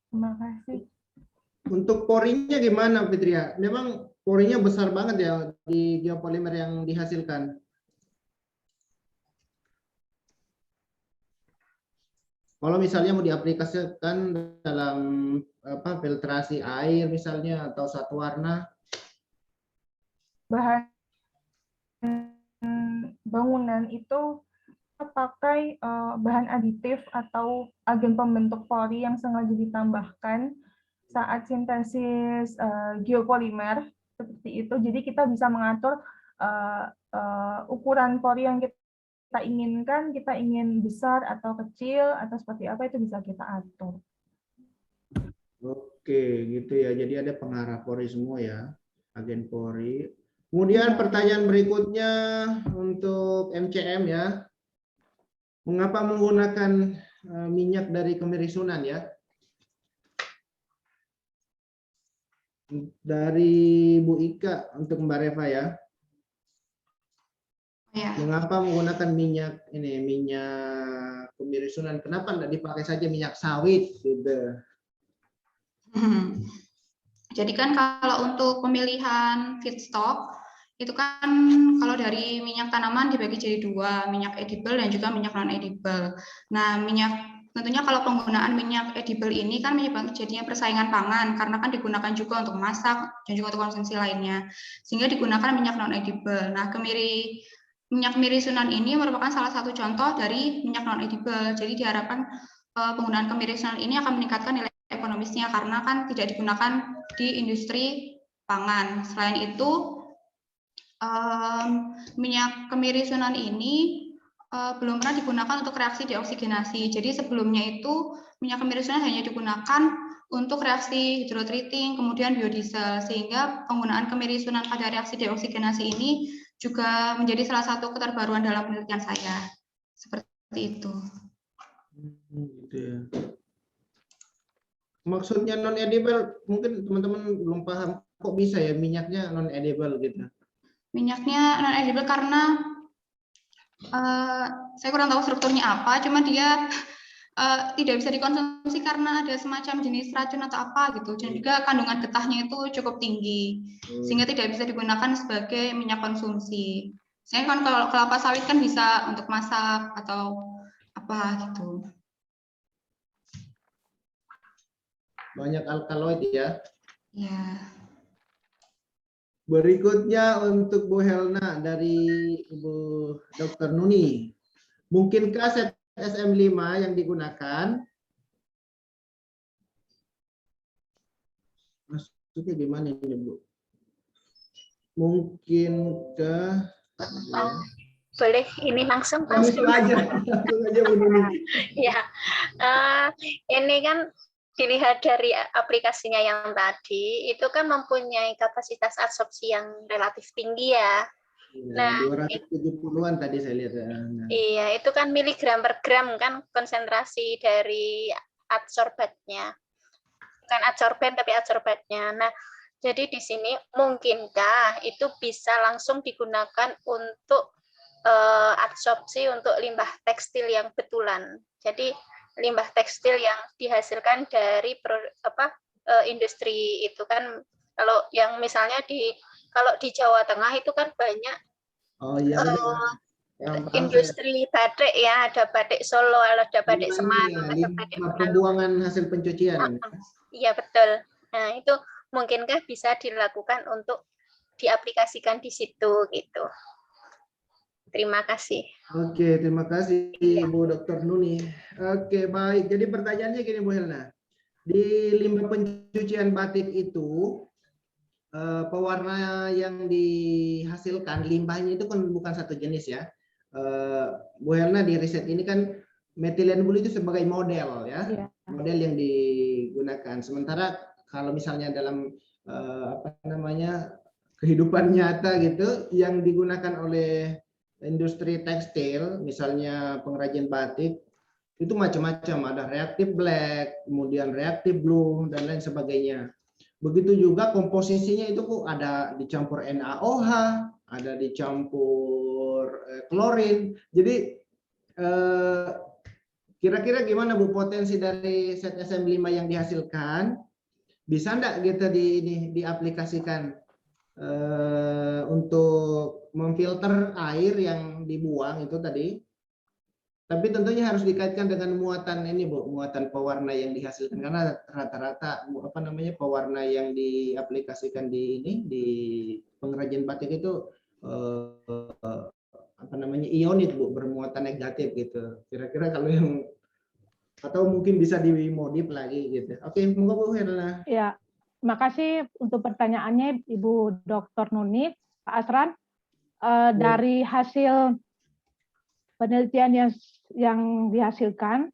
Terima kasih. Untuk porinya gimana, Fitria? Memang porinya besar banget ya di geopolimer yang dihasilkan. Kalau misalnya mau diaplikasikan dalam filtrasi air misalnya atau zat warna. Bahan bangunan itu pakai bahan aditif atau agen pembentuk pori yang sengaja ditambahkan saat sintesis geopolimer seperti itu. Jadi kita bisa mengatur ukuran pori yang kita inginkan, kita ingin besar atau kecil atau seperti apa, itu bisa kita atur. Oke, gitu ya. Jadi ada pengarah pori semua ya, agen pori. Kemudian pertanyaan berikutnya untuk MCM ya. Mengapa menggunakan minyak dari kemiri Sunan ya? Dari Bu Ika untuk Mbak Reva ya. Ya. Mengapa menggunakan minyak kemiri Sunan? Kenapa tidak dipakai saja minyak sawit gitu? Jadi kan kalau untuk pemilihan feedstock itu kan kalau dari minyak tanaman dibagi jadi dua, minyak edible dan juga minyak non edible. Nah, tentunya kalau penggunaan minyak edible ini kan menyebabkan jadinya persaingan pangan karena kan digunakan juga untuk masak dan juga untuk konsumsi lainnya, sehingga digunakan minyak non edible. Nah, minyak kemiri Sunan ini merupakan salah satu contoh dari minyak non edible. Jadi diharapkan penggunaan kemiri Sunan ini akan meningkatkan nilai ekonomisnya karena kan tidak digunakan di industri pangan. Selain itu, minyak kemiri Sunan ini belum pernah digunakan untuk reaksi deoksigenasi. Jadi sebelumnya itu minyak kemiri Sunan hanya digunakan untuk reaksi hidrotreating, kemudian biodiesel, sehingga penggunaan kemiri Sunan pada reaksi deoksigenasi ini juga menjadi salah satu keterbaruan dalam penelitian saya. Seperti itu. Gitu ya. Maksudnya non edible, mungkin teman-teman belum paham kok bisa ya minyaknya non edible gitu. Minyaknya non edible karena saya kurang tahu strukturnya apa, cuma dia tidak bisa dikonsumsi karena ada semacam jenis racun atau apa gitu, dan juga kandungan getahnya itu cukup tinggi, sehingga tidak bisa digunakan sebagai minyak konsumsi. Saya kan kalau kelapa sawit kan bisa untuk masak atau apa gitu. Banyak alkaloid ya. Ya. Berikutnya untuk Bu Helna dari Ibu Dr. Nuni. Mungkinkah set SM5 yang digunakan? Maksudnya gimana ini Bu? Mungkinkah? Boleh ini langsung Pak? Langsung aja Bu Nuni. Ya, ini kan dilihat dari aplikasinya yang tadi, itu kan mempunyai kapasitas absorpsi yang relatif tinggi ya. Nah, 270-an tadi saya lihat. Nah. Iya, itu kan miligram per gram kan konsentrasi dari adsorbatnya. Bukan adsorben tapi adsorbatnya. Nah, jadi di sini mungkinkah itu bisa langsung digunakan untuk adsorpsi untuk limbah tekstil yang betulan. Jadi limbah tekstil yang dihasilkan dari industri itu kan, kalau yang misalnya kalau di Jawa Tengah itu kan banyak industri batik ya, ada batik Solo, ada batik Semarang, ada batik pembuangan hasil pencucian. Iya betul. Nah itu mungkinkah bisa dilakukan untuk diaplikasikan di situ gitu. Terima kasih. Oke, terima kasih Ibu Dr. Nuni. Oke, baik. Jadi pertanyaannya gini Bu Helna. Di limbah pencucian batik itu, pewarna yang dihasilkan, limbahnya itu kan bukan satu jenis ya. Bu Helna di riset ini kan metilen blue itu sebagai model ya. Model yang digunakan. Sementara kalau misalnya dalam kehidupan nyata gitu, yang digunakan oleh industri tekstil, misalnya pengrajin batik, itu macam-macam. Ada reaktif black, kemudian reaktif blue, dan lain sebagainya. Begitu juga komposisinya itu ada dicampur NaOH, ada dicampur klorin. Jadi kira-kira gimana Bu potensi dari set SM5 yang dihasilkan? Bisa enggak gitu diaplikasikan untuk memfilter air yang dibuang itu tadi, tapi tentunya harus dikaitkan dengan muatan ini Bu, muatan pewarna yang dihasilkan, karena rata-rata pewarna yang diaplikasikan di pengrajin batik itu ionit Bu, bermuatan negatif gitu. Kira-kira kalau yang atau mungkin bisa dimodif lagi gitu. Oke, monggo Bu Helna. Ya. Terima kasih untuk pertanyaannya Ibu Dr. Nuni, Pak Asran. Dari hasil penelitian yang dihasilkan,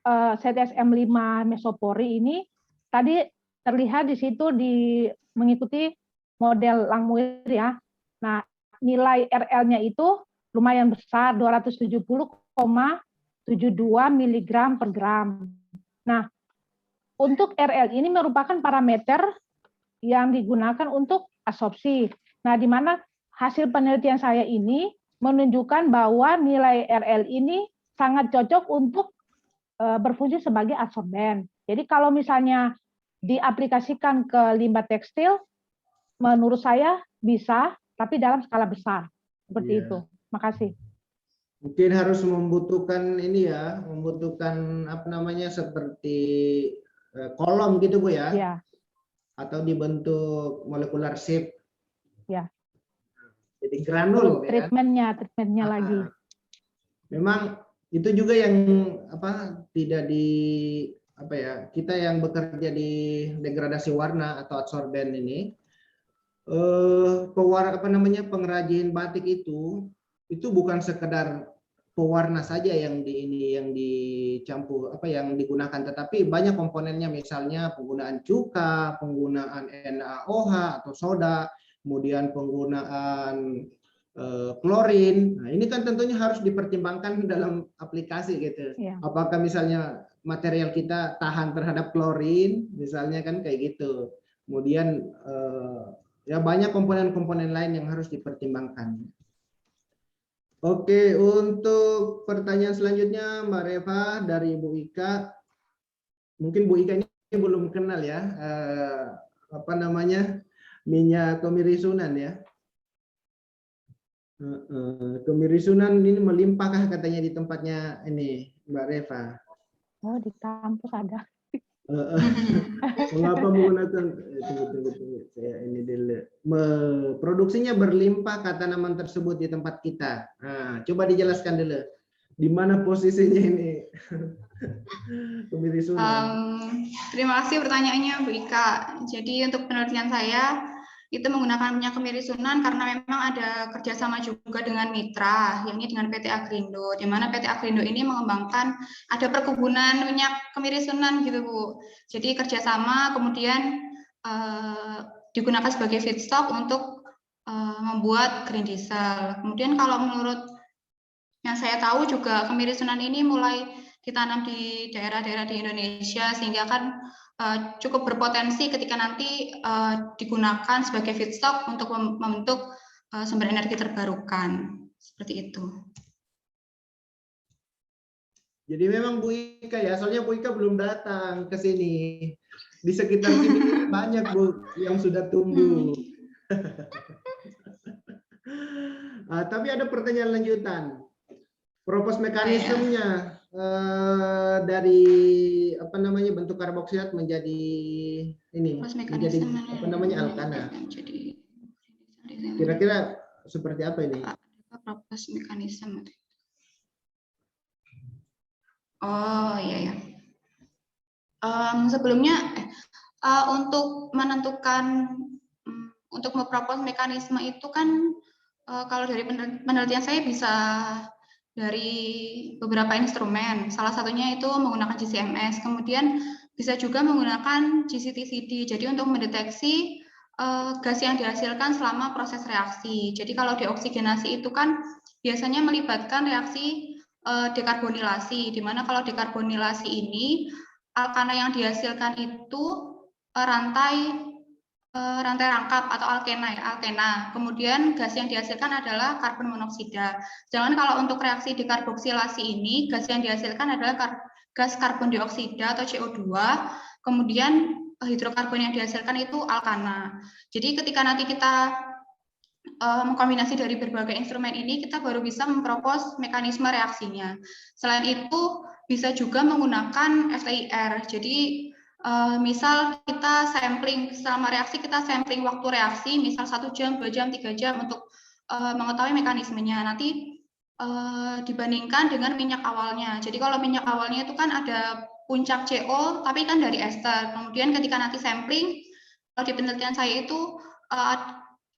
ZSM5 mesopori ini tadi terlihat di situ mengikuti model Langmuir ya. Nah, nilai RL-nya itu lumayan besar, 270,72 mg per gram. Nah, untuk RL ini merupakan parameter yang digunakan untuk absorpsi. Nah, di mana hasil penelitian saya ini menunjukkan bahwa nilai RL ini sangat cocok untuk berfungsi sebagai absorben. Jadi kalau misalnya diaplikasikan ke limbah tekstil, menurut saya bisa, tapi dalam skala besar. Seperti itu. Makasih. Mungkin harus membutuhkan seperti kolom gitu Bu ya? Ya. Atau dibentuk molekular shape. Ya. Jadi granul treatmentnya lagi. Memang itu juga yang tidak kita yang bekerja di degradasi warna atau adsorben ini, pengrajin batik itu bukan sekedar pewarna saja yang dicampur yang digunakan, tetapi banyak komponennya, misalnya penggunaan cuka, penggunaan NaOH atau soda, kemudian penggunaan klorin. Nah, ini kan tentunya harus dipertimbangkan dalam aplikasi gitu. Iya. Apakah misalnya material kita tahan terhadap klorin, misalnya kan kayak gitu. Kemudian ya banyak komponen-komponen lain yang harus dipertimbangkan. Oke, untuk pertanyaan selanjutnya Mbak Reva dari Bu Ika. Mungkin Bu Ika ini belum kenal ya, apa namanya, minyak kemirisunan ya. Kemirisunan ini melimpahkah katanya di tempatnya ini Mbak Reva? Oh, di kampus ada. Mengapa menggunakan tunggu, saya ini dulu. Produksinya berlimpah kata nama tersebut di tempat kita. Nah, coba dijelaskan dulu. Di mana posisinya ini? Kemirisunan. Terima kasih pertanyaannya Bu Ika. Jadi untuk penelitian saya itu menggunakan minyak kemirisunan karena memang ada kerjasama juga dengan mitra, yakni dengan PT Agrindo, di mana PT Agrindo ini mengembangkan ada perkebunan minyak kemirisunan gitu Bu. Jadi kerjasama kemudian digunakan sebagai feedstock untuk membuat green diesel. Kemudian kalau menurut yang saya tahu juga kemirisunan ini mulai ditanam di daerah-daerah di Indonesia sehingga kan cukup berpotensi ketika nanti digunakan sebagai feedstock untuk membentuk sumber energi terbarukan seperti itu. Jadi memang Bu Ika ya, soalnya Bu Ika belum datang ke sini. Di sekitar sini banyak Bu yang sudah tumbuh. Tapi ada pertanyaan lanjutan. Propose mekanismenya dari apa namanya bentuk karboksilat menjadi ini menjadi apa namanya alkana. Kira-kira seperti apa ini? Propose mekanisme. Oh iya ya. Sebelumnya untuk menentukan untuk mempropose mekanisme itu kan kalau dari penelitian saya bisa dari beberapa instrumen, salah satunya itu menggunakan GCMS, kemudian bisa juga menggunakan GCTCD, jadi untuk mendeteksi gas yang dihasilkan selama proses reaksi. Jadi kalau deoksigenasi itu kan biasanya melibatkan reaksi dekarbonilasi, di mana kalau dekarbonilasi ini alkana yang dihasilkan itu rantai rangkap atau alkena. Kemudian gas yang dihasilkan adalah karbon monoksida. Sedangkan kalau untuk reaksi dekarboksilasi ini, gas yang dihasilkan adalah gas karbon dioksida atau CO2. Kemudian hidrokarbon yang dihasilkan itu alkana. Jadi ketika nanti kita mengkombinasi dari berbagai instrumen ini, kita baru bisa mempropos mekanisme reaksinya. Selain itu, bisa juga menggunakan FTIR. Jadi misal kita sampling selama reaksi, kita sampling waktu reaksi, misal 1 jam, 2 jam, 3 jam untuk mengetahui mekanismenya. Nanti dibandingkan dengan minyak awalnya. Jadi kalau minyak awalnya itu kan ada puncak CO, tapi kan dari ester. Kemudian ketika nanti sampling, kalau di penelitian saya itu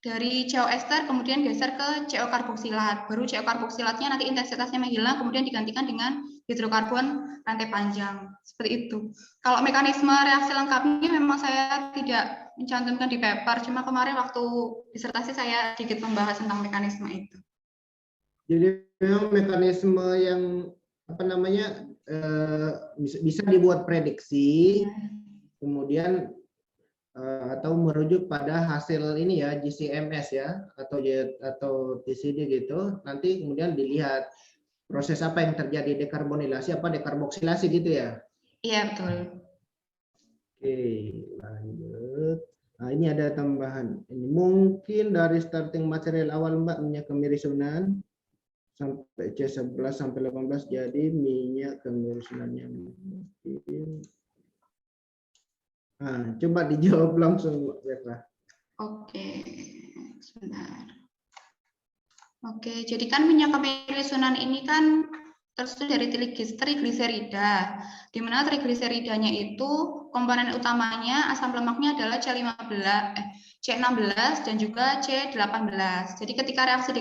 dari CO ester kemudian geser ke CO karboksilat. Baru CO karboksilatnya nanti intensitasnya menghilang, kemudian digantikan dengan hidrokarbon rantai panjang. Seperti itu. Kalau mekanisme reaksi lengkapnya memang saya tidak mencantumkan di paper, cuma kemarin waktu disertasi saya sedikit membahas tentang mekanisme itu. Jadi memang mekanisme yang apa namanya bisa dibuat prediksi, kemudian atau merujuk pada hasil ini ya GCMS ya atau TCD gitu, nanti kemudian dilihat proses apa yang terjadi, dekarbonilasi apa dekarboksilasi gitu ya. Iya betul. Oke, lanjut. Nah, ini ada tambahan. Ini mungkin dari starting material awal Mbak minyak kemirisunan sampai C11 sampai 18 jadi minyak kemirisunan yang mungkin. Nah, coba dijawab langsung, Mbak. Oke, sebentar. Oke, jadi kan minyak kemirisunan ini kan tersusun dari trigliserida, di mana trigliseridanya itu komponen utamanya asam lemaknya adalah C16 dan juga C18. Jadi ketika reaksi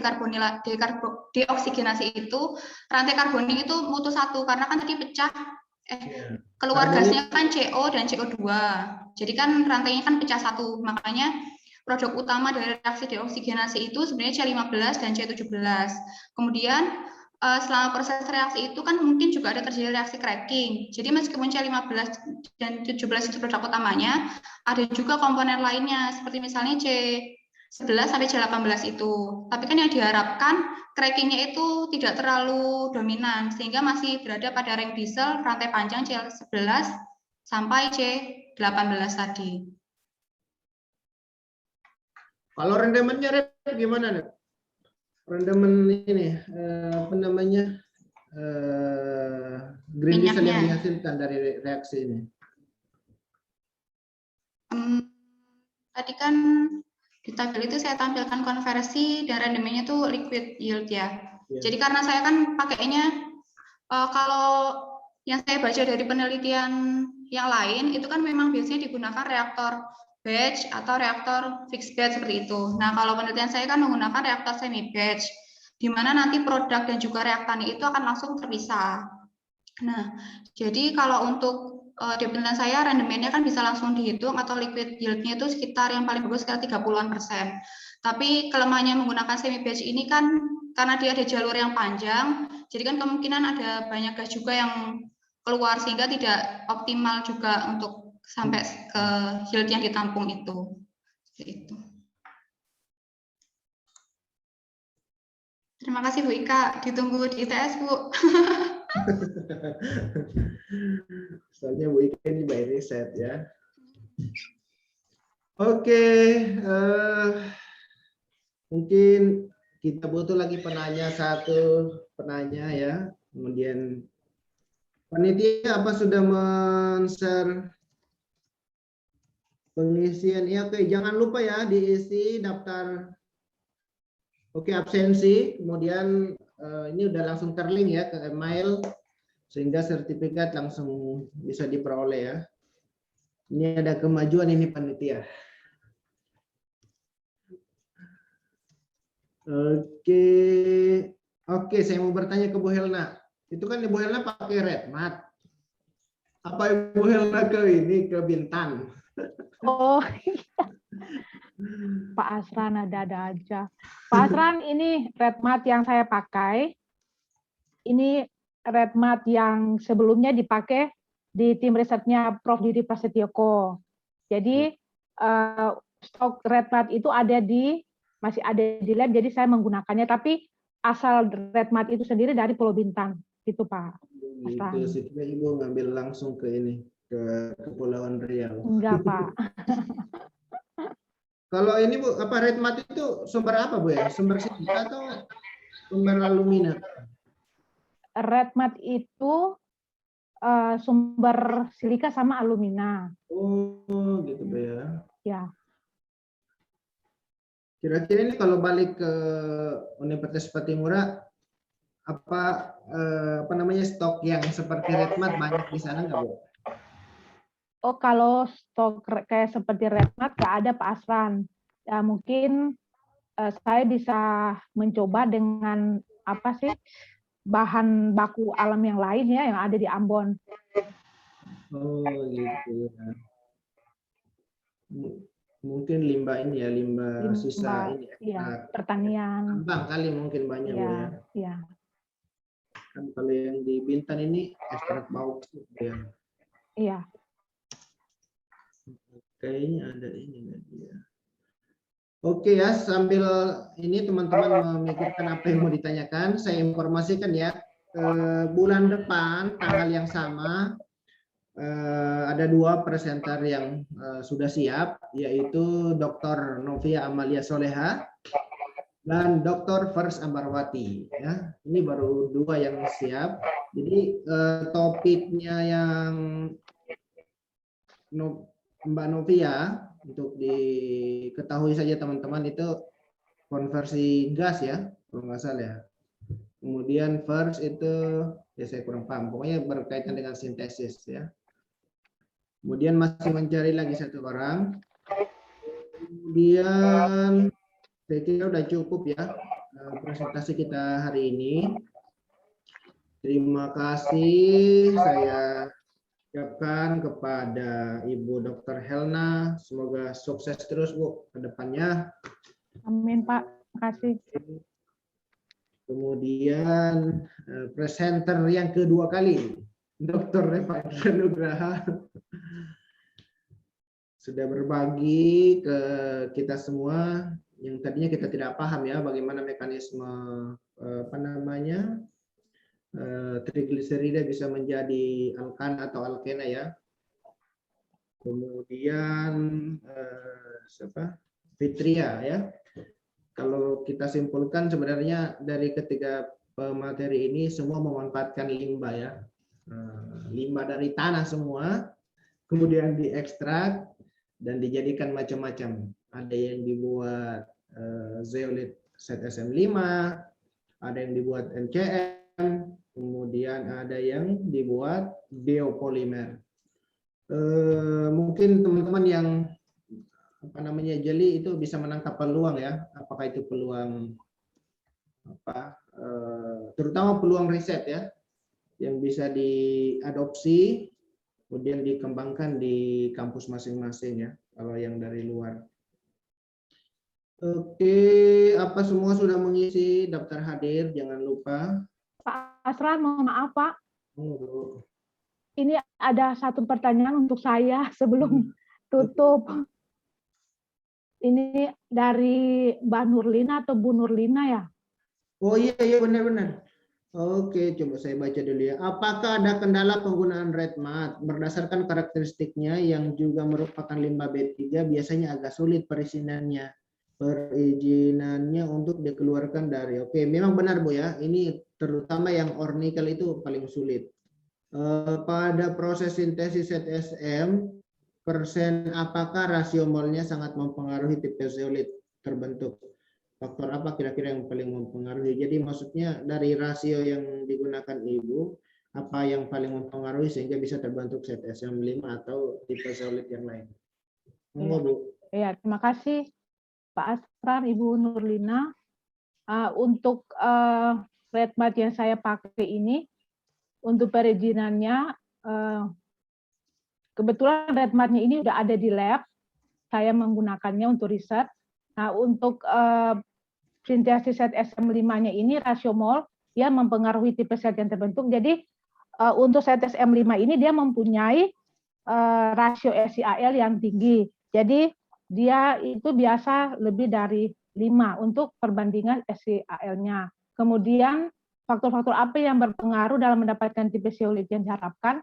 deoksigenasi itu rantai karbonnya itu mutu satu karena kan tadi pecah keluar gasnya kan CO dan CO2. Jadi kan rantainya kan pecah satu, makanya produk utama dari reaksi deoksigenasi itu sebenarnya C15 dan C17. Kemudian selama proses reaksi itu kan mungkin juga ada terjadi reaksi cracking. Jadi meskipun C15 dan 17 itu produk utamanya, ada juga komponen lainnya seperti misalnya C11 sampai C18 itu. Tapi kan yang diharapkan crackingnya itu tidak terlalu dominan sehingga masih berada pada ring diesel rantai panjang C11 sampai C18 tadi. Kalau rendemennya gimana nih? Rendemen ini apa namanya green diesel yang dihasilkan dari reaksi ini? Tadi kan di tabel itu saya tampilkan konversi dan rendemennya tuh liquid yield ya. Jadi karena saya kan pakainya kalau yang saya baca dari penelitian yang lain itu kan memang biasanya digunakan reaktor batch atau reaktor fixed batch seperti itu. Nah kalau penelitian saya kan menggunakan reaktor semi batch, di mana nanti produk dan juga reaktannya itu akan langsung terpisah. Nah jadi kalau untuk di penelitian saya rendemennya kan bisa langsung dihitung atau liquid yield-nya itu sekitar yang paling bagus sekitar 30-an%. Tapi kelemahannya menggunakan semi batch ini kan karena dia ada jalur yang panjang, jadi kan kemungkinan ada banyak gas juga yang keluar sehingga tidak optimal juga untuk sampai ke yield yang ditampung itu. Itu. Terima kasih Bu Ika, ditunggu di ITS Bu. Soalnya Bu Ika ini by riset ya. Oke, mungkin kita butuh lagi satu penanya ya. Kemudian panitia apa sudah men-share pengisian? Ya, oke, jangan lupa ya diisi daftar. Oke, absensi. Kemudian ini udah langsung terlink ya ke email sehingga sertifikat langsung bisa diperoleh ya. Ini ada kemajuan ini panitia. Oke, saya mau bertanya ke Bu Helna. Itu kan Ibu Helna pakai RedMat. Apa Ibu Helna ke Bintan? Oh, iya. Pak Asran ada aja. Pak Asran, ini RedMat yang saya pakai. Ini RedMat yang sebelumnya dipakai di tim risetnya Prof. Didi Prasetyoko. Jadi stok RedMat itu masih ada di lab, jadi saya menggunakannya. Tapi asal RedMat itu sendiri dari Pulau Bintan, gitu Pak. Itu sih, Ibu ngambil langsung ke Kepulauan Riau. Enggak Pak. Kalau ini Bu, apa RedMat itu sumber apa Bu ya? Sumber silika atau sumber alumina? RedMat itu sumber silika sama alumina. Oh, gitu Bu ya. Ya. Kira-kira ini kalau balik ke Universitas Patimura, apa namanya stok yang seperti RedMat banyak di sana nggak Bu? Oh, kalau stok kayak seperti RedMat nggak ada Pak Asran. Ya mungkin saya bisa mencoba dengan apa sih bahan baku alam yang lain ya yang ada di Ambon. Oh gitu ya. Mungkin limbah ini ya, limbah sisa ini ya. Iya, pertanian. Tambang kali mungkin banyak Bu ya. Iya. Kan kalau yang di Bintan ini ekstrak bauksit ya. Iya. Kayaknya ada ini ya. Oke ya, sambil ini teman-teman memikirkan apa yang mau ditanyakan, saya informasikan ya, bulan depan tanggal yang sama ada 2 presenter yang sudah siap, yaitu Dr. Novia Amalia Soleha dan Dr. First Ambarwati. Ya, ini baru 2 yang siap. Jadi topiknya yang Mbak Novia, untuk diketahui saja teman-teman, itu konversi gas ya, kalau nggak salah ya. Kemudian First itu ya saya kurang paham, pokoknya berkaitan dengan sintesis ya. Kemudian masih mencari lagi 1 orang. Kemudian saya kira udah cukup ya presentasi kita hari ini. Terima kasih, saya ucapkan kepada Ibu Dr. Helna, semoga sukses terus Bu ke depannya. Amin Pak, makasih. Kemudian presenter yang kedua kali, Dr. Revaindra Nugraha, sudah berbagi ke kita semua yang tadinya kita tidak paham ya bagaimana mekanisme trigliserida bisa menjadi alkana atau alkena ya. Kemudian Fitria ya. Kalau kita simpulkan sebenarnya dari ketiga pemateri ini semua memanfaatkan limbah ya. Limbah dari tanah semua, kemudian diekstrak dan dijadikan macam-macam. Ada yang dibuat zeolit ZSM5, ada yang dibuat NCM, kemudian ada yang dibuat biopolimer. Mungkin teman-teman yang jeli itu bisa menangkap peluang ya, apakah itu peluang terutama peluang riset ya yang bisa diadopsi kemudian dikembangkan di kampus masing-masing ya kalau yang dari luar. Oke, apa semua sudah mengisi daftar hadir? Jangan lupa. Pak Asran, mohon maaf Pak. Oh, Ini ada satu pertanyaan untuk saya sebelum tutup. Ini dari Mbak Nurlina atau Bu Nurlina ya? oh iya benar-benar. Oke, coba saya baca dulu ya. Apakah ada kendala penggunaan red mat berdasarkan karakteristiknya yang juga merupakan limbah B3 biasanya agak sulit perizinannya untuk dikeluarkan dari. Oke, memang benar Bu ya. Ini terutama yang ornikel itu paling sulit. Pada proses sintesis ZSM apakah rasio molnya sangat mempengaruhi tipe zeolit terbentuk? Faktor apa kira-kira yang paling mempengaruhi? Jadi maksudnya dari rasio yang digunakan Ibu, apa yang paling mempengaruhi sehingga bisa terbentuk ZSM5 atau tipe zeolit yang lain? Monggo Bu. Ya, terima kasih Pak Asran, Ibu Nurlina. Untuk red mat yang saya pakai ini, untuk perizinannya, kebetulan red matnya ini udah ada di lab, saya menggunakannya untuk riset. Nah, untuk sintesis ZSM5-nya ini rasio mol dia mempengaruhi tipe zat yang terbentuk. Jadi untuk ZSM5 ini dia mempunyai rasio SiAl yang tinggi. Jadi dia itu biasa lebih dari 5 untuk perbandingan SiAl-nya. Kemudian faktor-faktor apa yang berpengaruh dalam mendapatkan tipe zeolit yang diharapkan?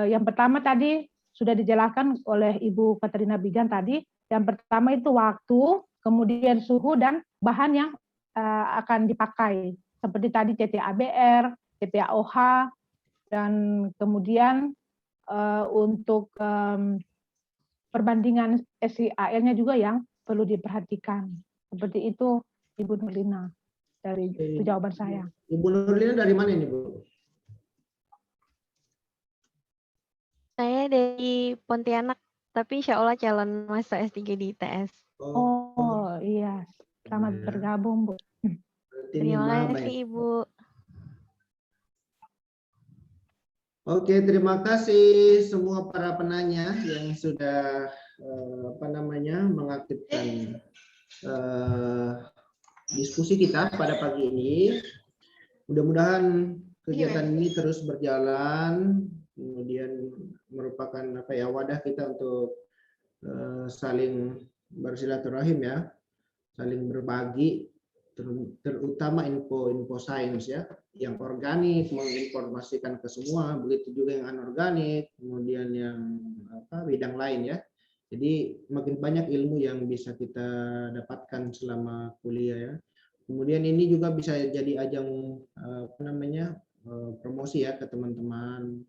Yang pertama tadi sudah dijelaskan oleh Ibu Katerina Bigan tadi. Yang pertama itu waktu, kemudian suhu dan bahan yang akan dipakai. Seperti tadi CTABR, CTAOH, dan kemudian untuk perbandingan SiAl-nya juga yang perlu diperhatikan. Seperti itu Ibu Nurlina. Dari itu jawaban saya. Ibu Nurlina dari mana ini Bu? Saya dari Pontianak, tapi insya Allah calon masuk S3 di ITS. Oh iya, selamat bergabung Bu. Terima kasih Ibu. Oke, terima kasih semua para penanya yang sudah mengaktifkan diskusi kita pada pagi ini. Mudah-mudahan kegiatan ini terus berjalan, kemudian merupakan wadah kita untuk saling bersilaturahim ya, saling berbagi, terutama info sains ya, yang organik menginformasikan ke semua, begitu juga yang anorganik, kemudian yang bidang lain ya. Jadi makin banyak ilmu yang bisa kita dapatkan selama kuliah ya. Kemudian ini juga bisa jadi ajang promosi ya ke teman-teman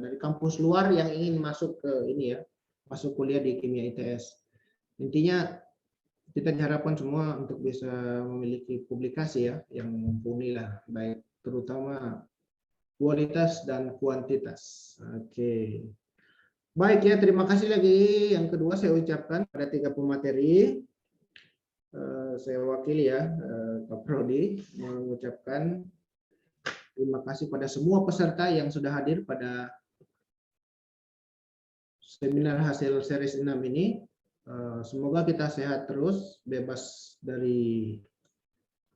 dari kampus luar yang ingin masuk ke ini ya, masuk kuliah di Kimia ITS. Intinya kita diharapkan semua untuk bisa memiliki publikasi ya yang mumpuni lah, baik terutama kualitas dan kuantitas. Oke. Baik ya, terima kasih lagi. Yang kedua saya ucapkan pada 3 pemateri. Saya wakili ya, Pak Prodi, mengucapkan terima kasih pada semua peserta yang sudah hadir pada seminar hasil series 6 ini. Semoga kita sehat terus, bebas dari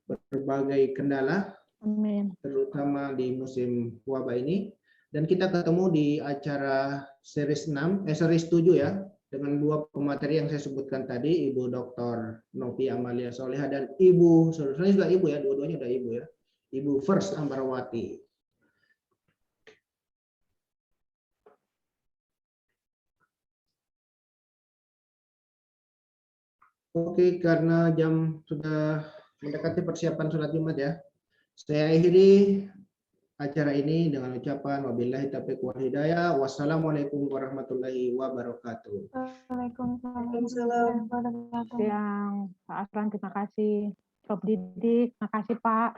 berbagai kendala, Amin. terutama di musim wabah ini. Dan kita ketemu di acara series 6, series 7 ya, dengan 2 pemateri yang saya sebutkan tadi, Ibu Dr. Novi Amalia Soleha dan Ibu, sebenarnya juga Ibu ya, dua-duanya udah Ibu ya, Ibu First Ambarawati. Oke, karena jam sudah mendekati persiapan sholat Jumat ya, saya akhiri acara ini dengan ucapan wabillahi taufiq wal hidayah. Wassalamualaikum warahmatullahi wabarakatuh. Waalaikumsalam warahmatullahi wabarakatuh. Yang Pak Afran, terima kasih. Prof. Didik, terima kasih Pak.